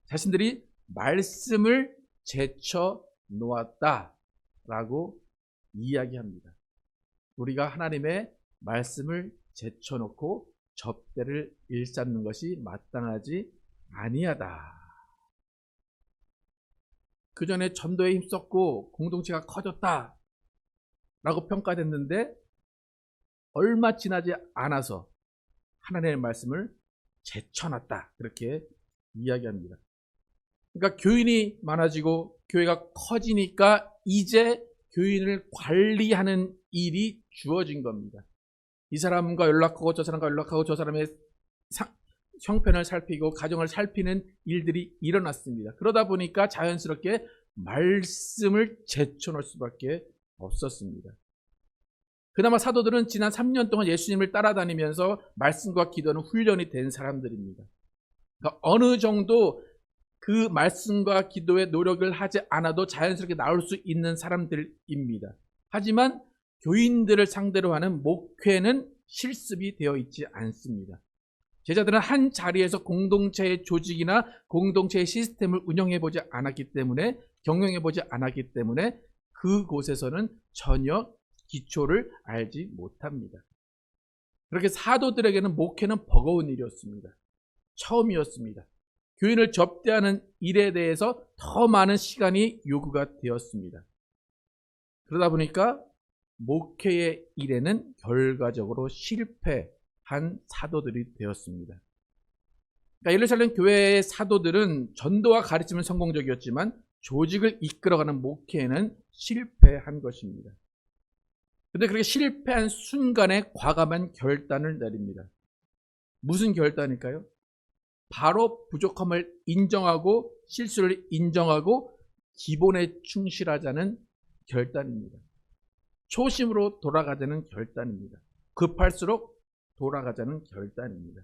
자신들이 말씀을 제쳐 놓았다라고 이야기합니다. 우리가 하나님의 말씀을 제쳐놓고 접대를 일삼는 것이 마땅하지 아니하다. 그 전에 전도에 힘썼고 공동체가 커졌다 라고 평가됐는데 얼마 지나지 않아서 하나님의 말씀을 제쳐놨다 그렇게 이야기합니다. 그러니까 교인이 많아지고 교회가 커지니까 이제 교인을 관리하는 일이 주어진 겁니다. 이 사람과 연락하고 저 사람과 연락하고 저 사람의 형편을 살피고 가정을 살피는 일들이 일어났습니다. 그러다 보니까 자연스럽게 말씀을 제쳐놓을 수밖에 없었습니다. 그나마 사도들은 지난 3년 동안 예수님을 따라다니면서 말씀과 기도는 훈련이 된 사람들입니다. 그러니까 어느 정도 그 말씀과 기도에 노력을 하지 않아도 자연스럽게 나올 수 있는 사람들입니다. 하지만 교인들을 상대로 하는 목회는 실습이 되어 있지 않습니다. 제자들은 한 자리에서 공동체의 조직이나 공동체의 시스템을 운영해보지 않았기 때문에 경영해보지 않았기 때문에 그곳에서는 전혀 기초를 알지 못합니다. 그렇게 사도들에게는 목회는 버거운 일이었습니다. 처음이었습니다. 교인을 접대하는 일에 대해서 더 많은 시간이 요구가 되었습니다. 그러다 보니까 목회의 일에는 결과적으로 실패한 사도들이 되었습니다. 그러니까 예루살렘 교회의 사도들은 전도와 가르침은 성공적이었지만 조직을 이끌어가는 목회에는 실패한 것입니다. 그런데 그렇게 실패한 순간에 과감한 결단을 내립니다. 무슨 결단일까요? 바로 부족함을 인정하고 실수를 인정하고 기본에 충실하자는 결단입니다. 초심으로 돌아가자는 결단입니다. 급할수록 돌아가자는 결단입니다.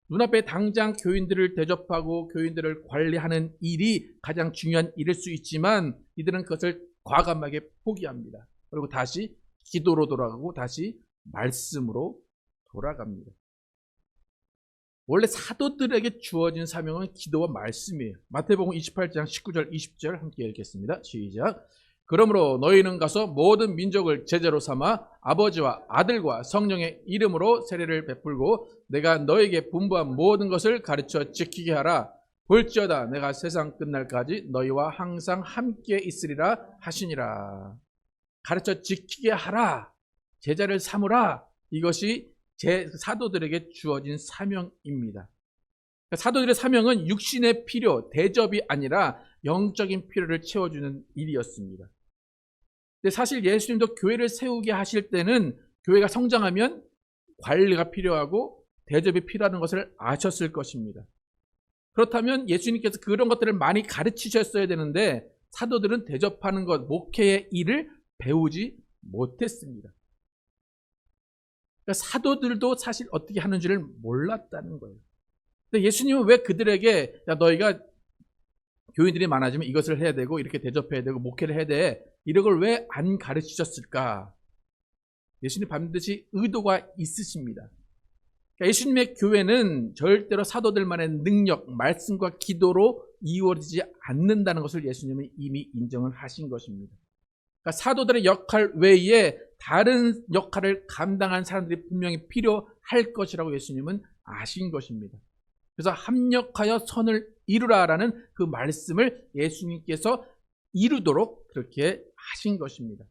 눈앞에 당장 교인들을 대접하고 교인들을 관리하는 일이 가장 중요한 일일 수 있지만 이들은 그것을 과감하게 포기합니다. 그리고 다시 기도로 돌아가고 다시 말씀으로 돌아갑니다. 원래 사도들에게 주어진 사명은 기도와 말씀이에요. 마태복음 28장 19절 20절 함께 읽겠습니다. 시작. 그러므로 너희는 가서 모든 민족을 제자로 삼아 아버지와 아들과 성령의 이름으로 세례를 베풀고 내가 너에게 분부한 모든 것을 가르쳐 지키게 하라. 볼지어다 내가 세상 끝날까지 너희와 항상 함께 있으리라 하시니라. 가르쳐 지키게 하라. 제자를 삼으라. 이것이 제 사도들에게 주어진 사명입니다. 사도들의 사명은 육신의 필요, 대접이 아니라 영적인 필요를 채워주는 일이었습니다. 근데 사실 예수님도 교회를 세우게 하실 때는 교회가 성장하면 관리가 필요하고 대접이 필요한 것을 아셨을 것입니다. 그렇다면 예수님께서 그런 것들을 많이 가르치셨어야 되는데 사도들은 대접하는 것, 목회의 일을 배우지 못했습니다. 그러니까 사도들도 사실 어떻게 하는 줄을 몰랐다는 거예요. 근데 예수님은 왜 그들에게 야, 너희가 교인들이 많아지면 이것을 해야 되고 이렇게 대접해야 되고 목회를 해야 돼. 이런 걸 왜 안 가르치셨을까? 예수님 반드시 의도가 있으십니다. 그러니까 예수님의 교회는 절대로 사도들만의 능력, 말씀과 기도로 이루어지지 않는다는 것을 예수님은 이미 인정을 하신 것입니다. 그러니까 사도들의 역할 외에 다른 역할을 감당한 사람들이 분명히 필요할 것이라고 예수님은 아신 것입니다. 그래서 합력하여 선을 이루라라는 그 말씀을 예수님께서 이루도록 그렇게 하신 것입니다.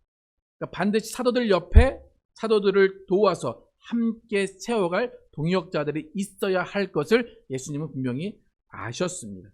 그러니까 반드시 사도들 옆에 사도들을 도와서 함께 세워갈 동역자들이 있어야 할 것을 예수님은 분명히 아셨습니다.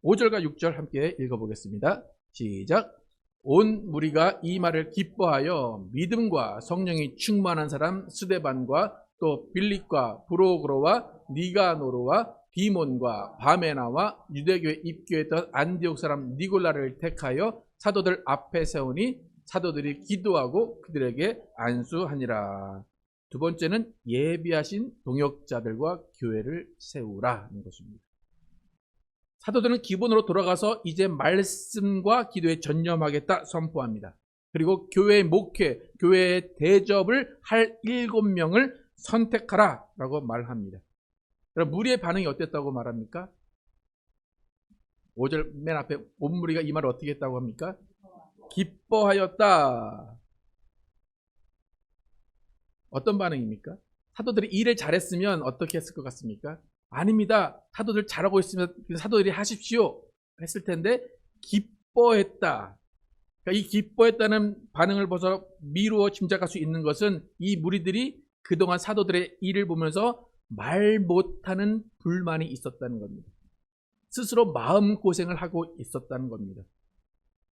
5절과 6절 함께 읽어보겠습니다. 시작. 온 무리가 이 말을 기뻐하여 믿음과 성령이 충만한 사람 스데반과 또 빌립과 브로그로와 니가노르와 디몬과 바메나와 유대교에 입교했던 안디옥 사람 니골라를 택하여 사도들 앞에 세우니 사도들이 기도하고 그들에게 안수하니라. 두 번째는 예비하신 동역자들과 교회를 세우라는 것입니다. 사도들은 기본으로 돌아가서 이제 말씀과 기도에 전념하겠다 선포합니다. 그리고 교회의 목회, 교회의 대접을 할 7명을 선택하라 라고 말합니다. 그럼 무리의 반응이 어땠다고 말합니까? 5절 맨 앞에 온 무리가 이 말을 어떻게 했다고 합니까? 기뻐하였다. 어떤 반응입니까? 사도들이 일을 잘했으면 어떻게 했을 것 같습니까? 아닙니다. 사도들 잘하고 있으면 사도들이 하십시오 했을 텐데 기뻐했다. 그러니까 이 기뻐했다는 반응을 보서 미루어 짐작할 수 있는 것은 이 무리들이 그동안 사도들의 일을 보면서 말 못하는 불만이 있었다는 겁니다. 스스로 마음고생을 하고 있었다는 겁니다.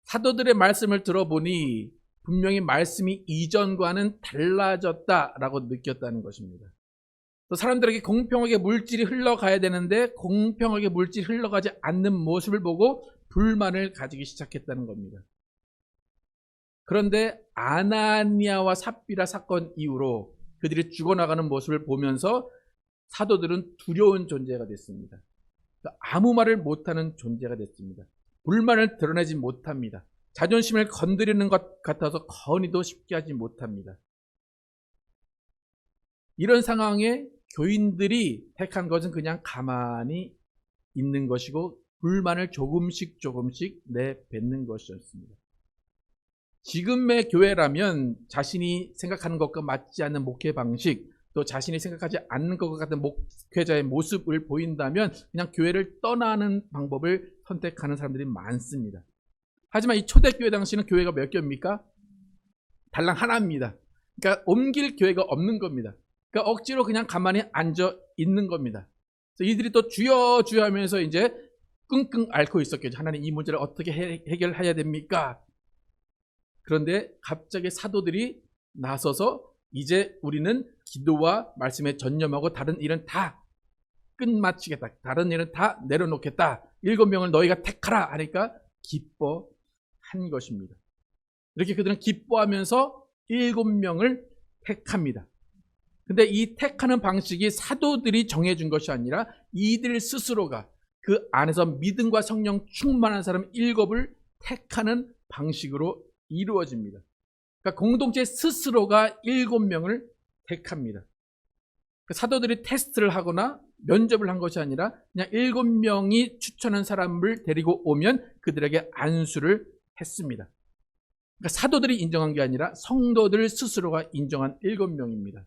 사도들의 말씀을 들어보니 분명히 말씀이 이전과는 달라졌다라고 느꼈다는 것입니다. 또 사람들에게 공평하게 물질이 흘러가야 되는데 공평하게 물질이 흘러가지 않는 모습을 보고 불만을 가지기 시작했다는 겁니다. 그런데 아나니아와 삽비라 사건 이후로 그들이 죽어나가는 모습을 보면서 사도들은 두려운 존재가 됐습니다. 아무 말을 못하는 존재가 됐습니다. 불만을 드러내지 못합니다. 자존심을 건드리는 것 같아서 건의도 쉽게 하지 못합니다. 이런 상황에 교인들이 택한 것은 그냥 가만히 있는 것이고 불만을 조금씩 내뱉는 것이었습니다. 지금의 교회라면 자신이 생각하는 것과 맞지 않는 목회 방식, 또 자신이 생각하지 않는 것 같은 목회자의 모습을 보인다면 그냥 교회를 떠나는 방법을 선택하는 사람들이 많습니다. 하지만 이 초대교회 당시는 교회가 몇 개입니까? 달랑 하나입니다. 그러니까 옮길 교회가 없는 겁니다. 그러니까 억지로 그냥 가만히 앉아 있는 겁니다. 그래서 이들이 또 주여 주여 하면서 이제 끙끙 앓고 있었겠죠. 하나님 이 문제를 어떻게 해결해야 됩니까? 그런데 갑자기 사도들이 나서서 이제 우리는 기도와 말씀에 전념하고 다른 일은 다 끝마치겠다. 다른 일은 다 내려놓겠다. 7명을 너희가 택하라 하니까 기뻐하더라. 한 것입니다. 이렇게 그들은 기뻐하면서 7명을 택합니다. 근데 이 택하는 방식이 사도들이 정해준 것이 아니라 이들 스스로가 그 안에서 믿음과 성령 충만한 사람 7을 택하는 방식으로 이루어집니다. 그러니까 공동체 스스로가 7명을 택합니다. 사도들이 테스트를 하거나 면접을 한 것이 아니라 그냥 7명이 추천한 사람을 데리고 오면 그들에게 안수를 했습니다. 그러니까 사도들이 인정한 게 아니라 성도들 스스로가 인정한 7명입니다.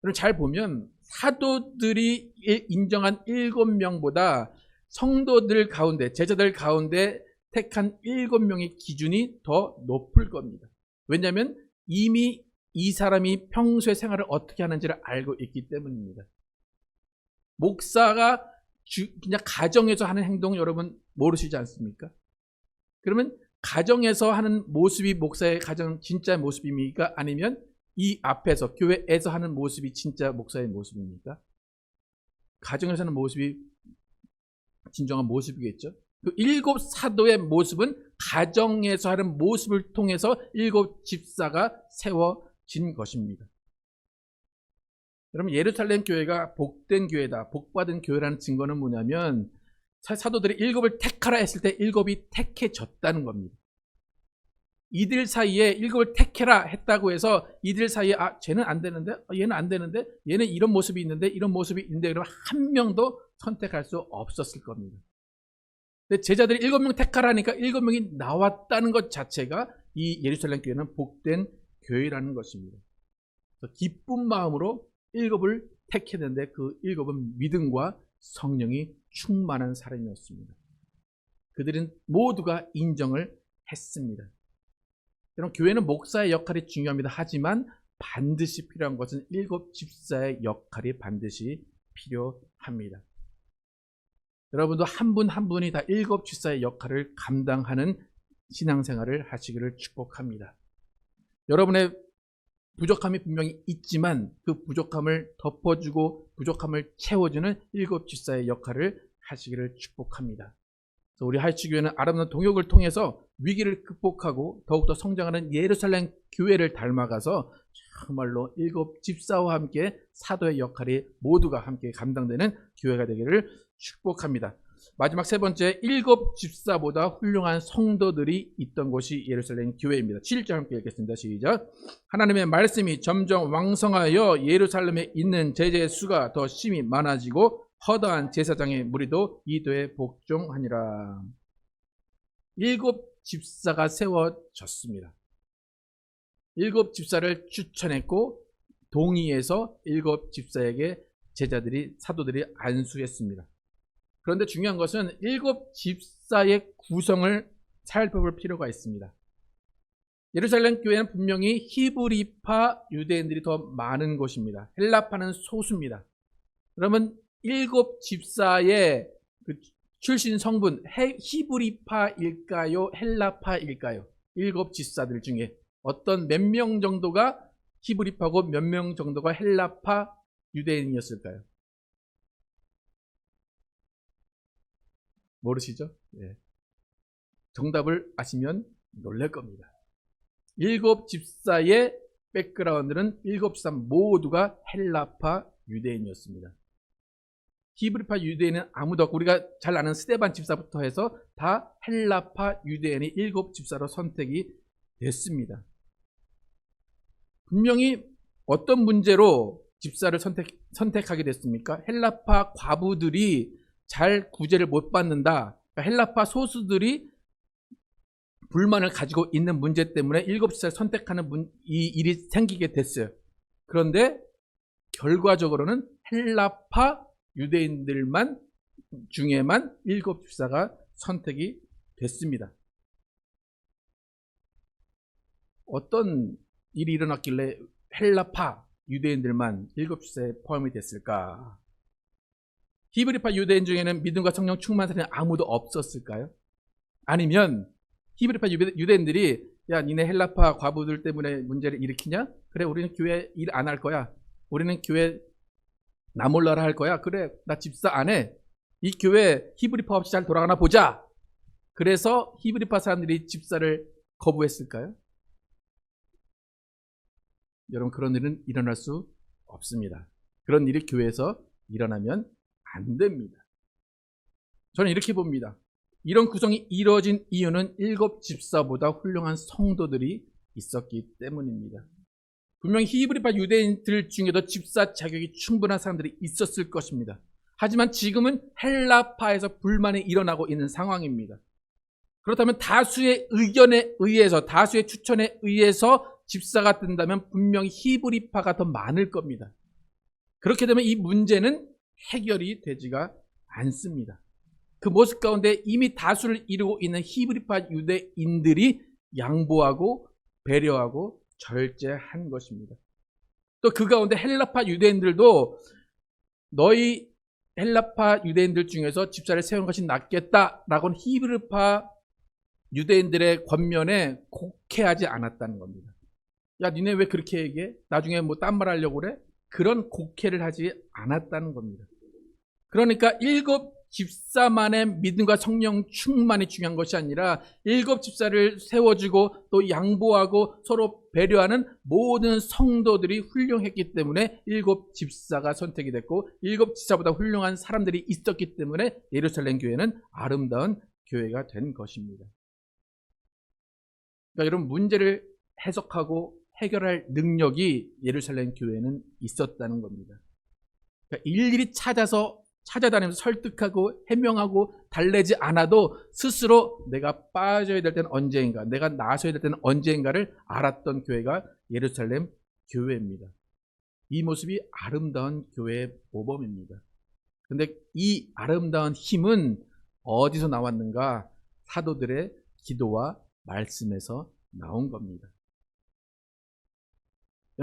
여러분 잘 보면 사도들이 인정한 7명보다 성도들 가운데, 제자들 가운데 택한 7명의 기준이 더 높을 겁니다. 왜냐하면 이미 이 사람이 평소의 생활을 어떻게 하는지를 알고 있기 때문입니다. 목사가 그냥 가정에서 하는 행동 여러분 모르시지 않습니까? 그러면 가정에서 하는 모습이 목사의 가정 진짜 모습입니까? 아니면 이 앞에서 교회에서 하는 모습이 진짜 목사의 모습입니까? 가정에서 하는 모습이 진정한 모습이겠죠. 그 7 사도의 모습은 가정에서 하는 모습을 통해서 7 집사가 세워진 것입니다. 여러분 예루살렘 교회가 복된 교회다, 복받은 교회라는 증거는 뭐냐면 사도들이 7을 택하라 했을 때 7이 택해졌다는 겁니다. 이들 사이에 7을 택해라 했다고 해서 이들 사이에 쟤는 안 되는데 얘는 안 되는데 얘는 이런 모습이 있는데 이런 모습이 있는데 그러면 한 명도 선택할 수 없었을 겁니다. 근데 제자들이 7명 택하라니까 7명이 나왔다는 것 자체가 이 예루살렘 교회는 복된 교회라는 것입니다. 그래서 기쁜 마음으로 7을 택했는데 그 7은 믿음과 성령이 충만한 사람이었습니다. 그들은 모두가 인정을 했습니다. 여러분 교회는 목사의 역할이 중요합니다. 하지만 반드시 필요한 것은 7 집사의 역할이 반드시 필요합니다. 여러분도 한 분 한 분이 다 7 집사의 역할을 감당하는 신앙생활을 하시기를 축복합니다. 여러분의 부족함이 분명히 있지만 그 부족함을 덮어주고 부족함을 채워주는 7 집사의 역할을 하시기를 축복합니다. 우리 하이츠교회는 아름다운 동역을 통해서 위기를 극복하고 더욱더 성장하는 예루살렘 교회를 닮아가서 정말로 7 집사와 함께 사도의 역할이 모두가 함께 감당되는 교회가 되기를 축복합니다. 마지막 세 번째, 7 집사보다 훌륭한 성도들이 있던 곳이 예루살렘 교회입니다. 7절 함께 읽겠습니다. 시작. 하나님의 말씀이 점점 왕성하여 예루살렘에 있는 제자의 수가 더 심히 많아지고 허다한 제사장의 무리도 이도에 복종하니라. 7 집사가 세워졌습니다. 7 집사를 추천했고 동의해서 7 집사에게 제자들이 사도들이 안수했습니다. 그런데 중요한 것은 7 집사의 구성을 살펴볼 필요가 있습니다. 예루살렘 교회는 분명히 히브리파 유대인들이 더 많은 곳입니다. 헬라파는 소수입니다. 그러면 7 집사의 그 출신 성분 히브리파일까요? 헬라파일까요? 7 집사들 중에 어떤 몇 명 정도가 히브리파고 몇 명 정도가 헬라파 유대인이었을까요? 모르시죠? 예. 정답을 아시면 놀랄 겁니다. 7 집사의 백그라운드는 7 집사 모두가 헬라파 유대인이었습니다. 히브리파 유대인은 아무도 없고 우리가 잘 아는 스데반 집사부터 해서 다 헬라파 유대인이 7 집사로 선택이 됐습니다. 분명히 어떤 문제로 집사를 선택하게 됐습니까? 헬라파 과부들이 잘 구제를 못 받는다. 그러니까 헬라파 소수들이 불만을 가지고 있는 문제 때문에 7 집사를 선택하는 이 일이 생기게 됐어요. 그런데 결과적으로는 헬라파 유대인들만 중에만 7 집사가 선택이 됐습니다. 어떤 일이 일어났길래 헬라파 유대인들만 7 집사에 포함이 됐을까? 히브리파 유대인 중에는 믿음과 성령 충만한 사람이 아무도 없었을까요? 아니면 히브리파 유대인들이 야 니네 헬라파 과부들 때문에 문제를 일으키냐? 그래 우리는 교회 일 안 할 거야. 우리는 교회 나 몰라라 할 거야. 그래 나 집사 안 해. 이 교회 히브리파 없이 잘 돌아가나 보자. 그래서 히브리파 사람들이 집사를 거부했을까요? 여러분, 그런 일은 일어날 수 없습니다. 그런 일이 교회에서 일어나면 안 됩니다. 저는 이렇게 봅니다. 이런 구성이 이루어진 이유는 7 집사보다 훌륭한 성도들이 있었기 때문입니다. 분명히 히브리파 유대인들 중에도 집사 자격이 충분한 사람들이 있었을 것입니다. 하지만 지금은 헬라파에서 불만이 일어나고 있는 상황입니다. 그렇다면 다수의 의견에 의해서, 다수의 추천에 의해서 집사가 뜬다면 분명히 히브리파가 더 많을 겁니다. 그렇게 되면 이 문제는 해결이 되지가 않습니다. 그 모습 가운데 이미 다수를 이루고 있는 히브리파 유대인들이 양보하고 배려하고 절제한 것입니다. 또 그 가운데 헬라파 유대인들도 너희 헬라파 유대인들 중에서 집사를 세우는 것이 낫겠다라고는 히브리파 유대인들의 권면에 곡해하지 않았다는 겁니다. 야, 니네 왜 그렇게 얘기해? 나중에 뭐 딴 말 하려고 그래? 그런 곡해를 하지 않았다는 겁니다. 그러니까 7 집사만의 믿음과 성령 충만이 중요한 것이 아니라 7 집사를 세워주고 또 양보하고 서로 배려하는 모든 성도들이 훌륭했기 때문에 7 집사가 선택이 됐고 7 집사보다 훌륭한 사람들이 있었기 때문에 예루살렘 교회는 아름다운 교회가 된 것입니다. 그러니까 이런 문제를 해석하고 해결할 능력이 예루살렘 교회는 있었다는 겁니다. 그러니까 일일이 찾아다니면서 설득하고 해명하고 달래지 않아도 스스로 내가 빠져야 될 때는 언제인가, 내가 나서야 될 때는 언제인가를 알았던 교회가 예루살렘 교회입니다. 이 모습이 아름다운 교회의 모범입니다. 그런데 이 아름다운 힘은 어디서 나왔는가? 사도들의 기도와 말씀에서 나온 겁니다.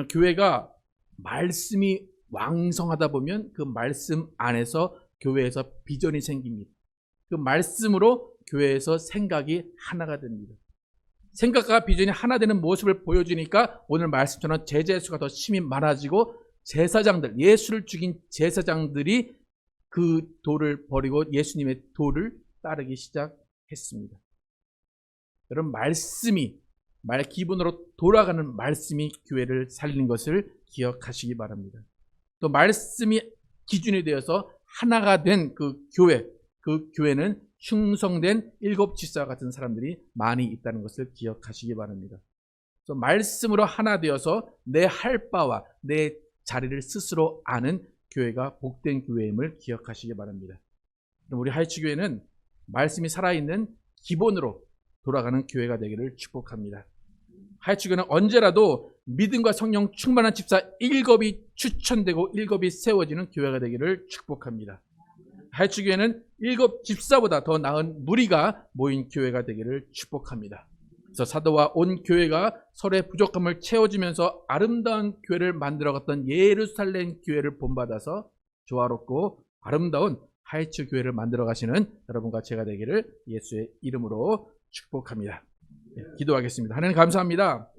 교회가 말씀이 왕성하다 보면 그 말씀 안에서 교회에서 비전이 생깁니다. 그 말씀으로 교회에서 생각이 하나가 됩니다. 생각과 비전이 하나 되는 모습을 보여주니까 오늘 말씀처럼 제자의 수가 더 심히 많아지고 제사장들, 예수를 죽인 제사장들이 그 도를 버리고 예수님의 도를 따르기 시작했습니다. 여러분, 말씀이 기본으로 돌아가는 말씀이 교회를 살리는 것을 기억하시기 바랍니다. 또 말씀이 기준이 되어서 하나가 된 그 교회는 충성된 7 집사 같은 사람들이 많이 있다는 것을 기억하시기 바랍니다. 그래서 말씀으로 하나 되어서 내 할 바와 내 자리를 스스로 아는 교회가 복된 교회임을 기억하시기 바랍니다. 우리 하이츠교회는 말씀이 살아있는 기본으로 돌아가는 교회가 되기를 축복합니다. 하이츠교회는 언제라도 믿음과 성령 충만한 집사 7이 추천되고 7이 세워지는 교회가 되기를 축복합니다. 하이츠교회는 7 집사보다 더 나은 무리가 모인 교회가 되기를 축복합니다. 그래서 사도와 온 교회가 서로의 부족함을 채워주면서 아름다운 교회를 만들어갔던 예루살렘 교회를 본받아서 조화롭고 아름다운 하이츠 교회를 만들어 가시는 여러분과 제가 되기를 예수의 이름으로 축복합니다. 네, 기도하겠습니다. 하나님 감사합니다.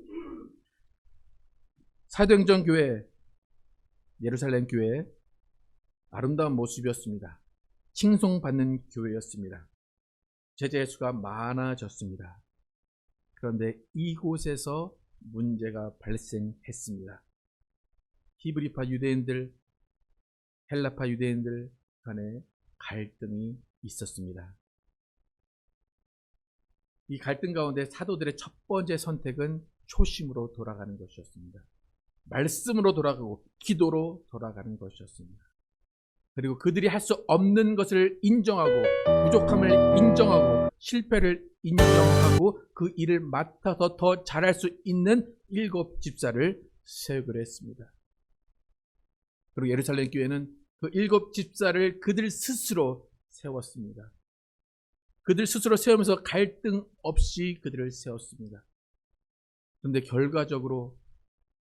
사도행전 교회, 예루살렘 교회 아름다운 모습이었습니다. 칭송받는 교회였습니다. 제자의 수가 많아졌습니다. 그런데 이곳에서 문제가 발생했습니다. 히브리파 유대인들, 헬라파 유대인들 간에 갈등이 있었습니다. 이 갈등 가운데 사도들의 첫 번째 선택은 초심으로 돌아가는 것이었습니다. 말씀으로 돌아가고 기도로 돌아가는 것이었습니다. 그리고 그들이 할 수 없는 것을 인정하고 부족함을 인정하고 실패를 인정하고 그 일을 맡아서 더 잘할 수 있는 7 집사를 세우기로 했습니다. 그리고 예루살렘 교회는 그 7 집사를 그들 스스로 세웠습니다. 그들 스스로 세우면서 갈등 없이 그들을 세웠습니다. 그런데 결과적으로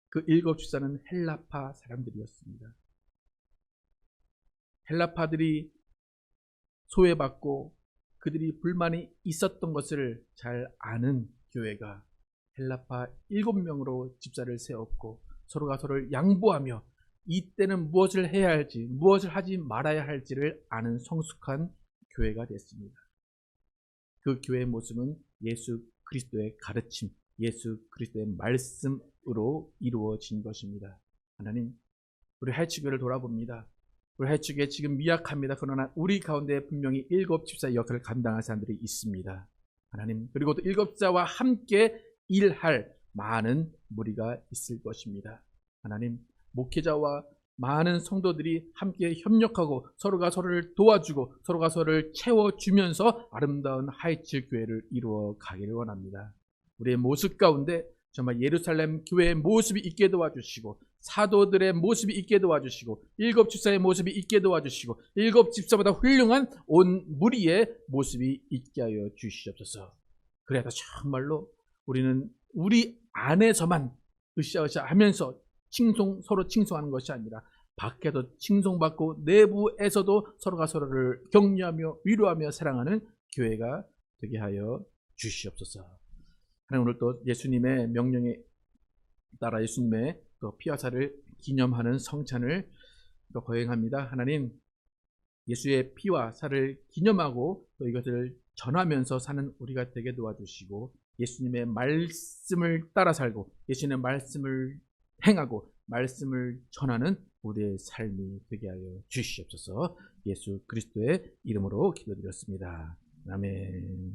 그 7 집사는 헬라파 사람들이었습니다. 헬라파들이 소외받고 그들이 불만이 있었던 것을 잘 아는 교회가 헬라파 7명으로 집사를 세웠고 서로가 서로를 양보하며 이때는 무엇을 해야 할지 무엇을 하지 말아야 할지를 아는 성숙한 교회가 됐습니다. 그 교회의 모습은 예수 그리스도의 가르침, 예수 그리스도의 말씀으로 이루어진 것입니다. 하나님, 우리 하이츠교회를 돌아봅니다. 우리 하이츠교회 지금 미약합니다. 그러나 우리 가운데 분명히 일곱 집사의 역할을 감당할 사람들이 있습니다. 하나님, 그리고 또 일곱 집사와 함께 일할 많은 무리가 있을 것입니다. 하나님, 목회자와 많은 성도들이 함께 협력하고 서로가 서로를 도와주고 서로가 서로를 채워주면서 아름다운 하이츠 교회를 이루어 가기를 원합니다. 우리의 모습 가운데 정말 예루살렘 교회의 모습이 있게 도와주시고 사도들의 모습이 있게 도와주시고 일곱 집사의 모습이 있게 도와주시고 일곱 집사보다 훌륭한 온 무리의 모습이 있게 하여 주시옵소서. 그래야 정말로 우리는 우리 안에서만 으쌰으쌰 하면서 서로 칭송하는 것이 아니라 밖에도 칭송받고 내부에서도 서로가 서로를 격려하며 위로하며 사랑하는 교회가 되게 하여 주시옵소서. 하나님, 오늘 또 예수님의 명령에 따라 예수님의 또 피와 살을 기념하는 성찬을 또 거행합니다. 하나님, 예수의 피와 살을 기념하고 또 이것을 전하면서 사는 우리가 되게 도와주시고 예수님의 말씀을 따라 살고 예수님의 말씀을 행하고 말씀을 전하는 우리의 삶이 되게 하여 주시옵소서. 예수 그리스도의 이름으로 기도드렸습니다. 아멘.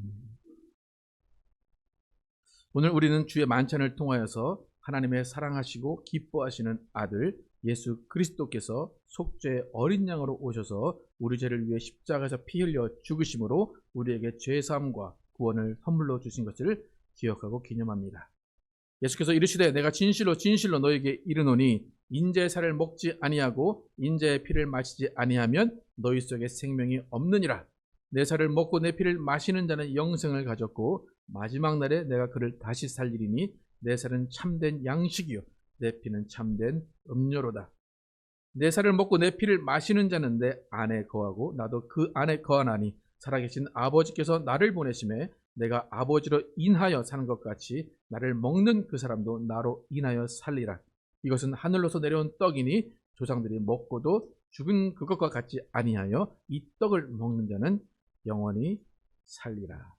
오늘 우리는 주의 만찬을 통하여서 하나님의 사랑하시고 기뻐하시는 아들 예수 그리스도께서 속죄의 어린 양으로 오셔서 우리 죄를 위해 십자가에서 피 흘려 죽으심으로 우리에게 죄사함과 구원을 선물로 주신 것을 기억하고 기념합니다. 예수께서 이르시되 내가 진실로 진실로 너에게 이르노니 인자의 살을 먹지 아니하고 인자의 피를 마시지 아니하면 너희 속에 생명이 없느니라. 내 살을 먹고 내 피를 마시는 자는 영생을 가졌고 마지막 날에 내가 그를 다시 살리리니 내 살은 참된 양식이요 내 피는 참된 음료로다. 내 살을 먹고 내 피를 마시는 자는 내 안에 거하고 나도 그 안에 거하나니 살아계신 아버지께서 나를 보내심에 내가 아버지로 인하여 사는 것 같이 나를 먹는 그 사람도 나로 인하여 살리라. 이것은 하늘로서 내려온 떡이니 조상들이 먹고도 죽은 그것과 같지 아니하여 이 떡을 먹는 자는 영원히 살리라.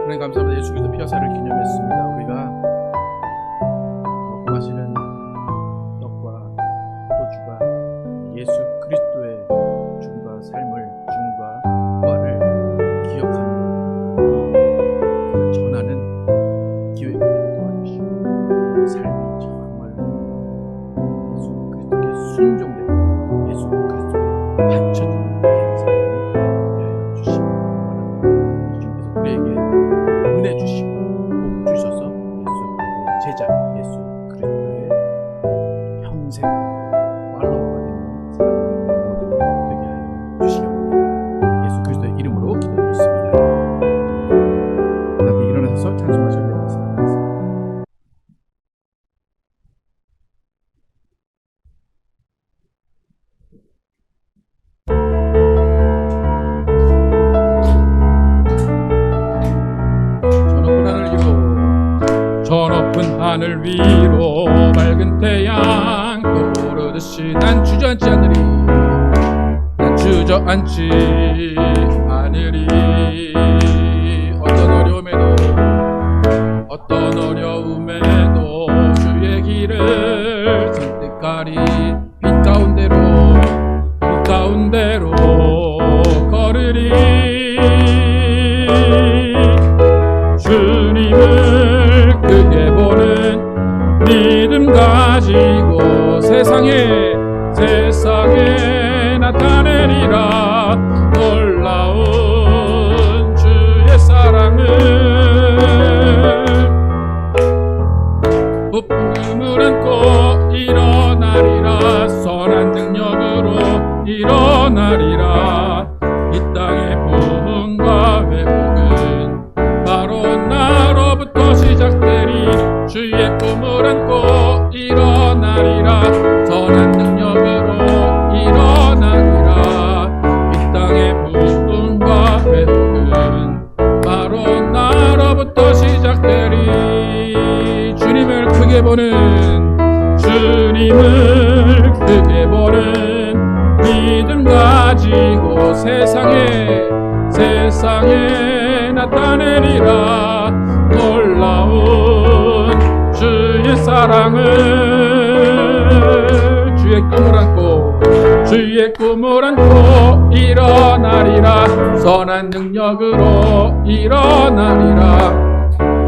하나님 감사합니다. 예수 그리스도 피화살을 기념했습니다. 우리가 먹고 마시는 떡과 포도주가 예수 그리스도의 죽음과 삶을, 죽음과 부활을 기억하며 그걸 전하는 기회가 되게 도와주시고 이 삶이 정말 예수 그리스도께 순종되고 예수 그리스도께 바쳐지는 그런 삶을 되하여 주시기 바랍니다. 주님께서 우리에게 은혜 주시고 복 주셔서 예수 그리스도의 제자, 예수 그리스도의 평생 팔로워가 되는 사람 모두 되게 하여 주시기 바랍니다. 예수 그리스도의 이름으로 기도드렸습니다. 함께 일어나서 찬송하셔야 되겠습니다. 저 높은 하늘 위로 맑은 태양 떠오르듯이 난 주저앉지 않으리. 난 주저앉지 않으리. 어떤 어려움에도 주의 길을 선택하리. 빛 가운데로 걸으리. 주님을 크게 보는 믿음 가지고 세상에 나타내리라. 놀라운 주의 사랑을 부품을 안고 일어나리라. 선한 능력으로 일어나리라. 이 땅의 부흥과 회복은 바로 나로부터 시작되리. 주의 꿈을 안고 일어나리라. 선한 능력으로 일어나리라. 이 땅의 부흥과 회복은 바로 나로부터 시작되리. 주님을 크게 보는 믿음 가지고 세상에 나타내리라. 놀라운 주의 사랑을 주의 꿈을 안고 일어나리라. 선한 능력으로 일어나리라.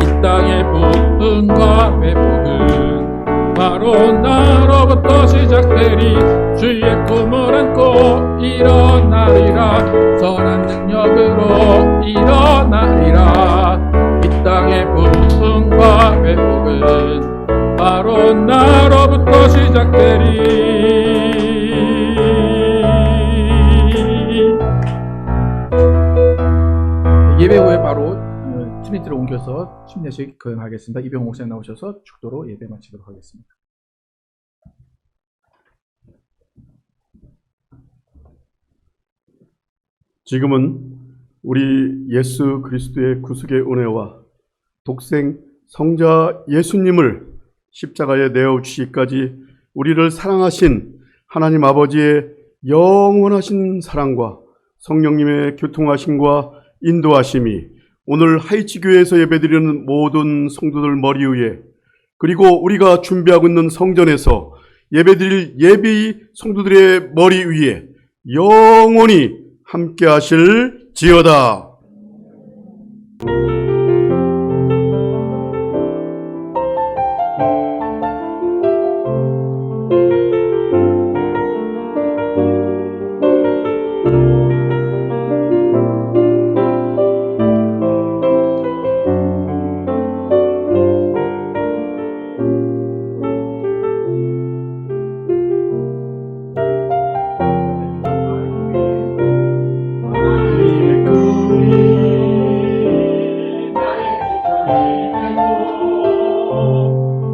이 땅의 부흥과 회복은 바로 나로부터 시작되리. 주의 꿈을 안고 일어나리라. 선한 능력으로 일어나리라. 이 땅의 부흥과 회복은 바로 나로부터 시작되리. 예배 후에 바로 트리니티로 옮겨서 침례식 거행하겠습니다. 이병호 목사님 나오셔서 축도로 예배 마치도록 하겠습니다. 지금은 우리 예수 그리스도의 구속의 은혜와 독생 성자 예수님을 십자가에 내어주시기까지 우리를 사랑하신 하나님 아버지의 영원하신 사랑과 성령님의 교통하심과 인도하심이 오늘 하이치 교회에서 예배드리는 모든 성도들 머리 위에, 그리고 우리가 준비하고 있는 성전에서 예배드릴 예비 성도들의 머리 위에 영원히 함께 하실지어다.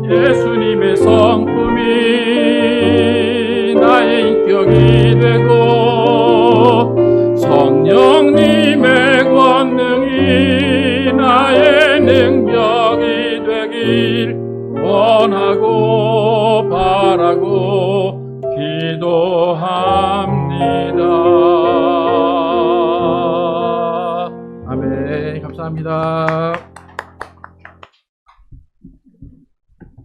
예수님의 성품이 나의 인격이 되고 성령님의 권능이 나의 능력이 되길 원하고 바라고 기도합니다.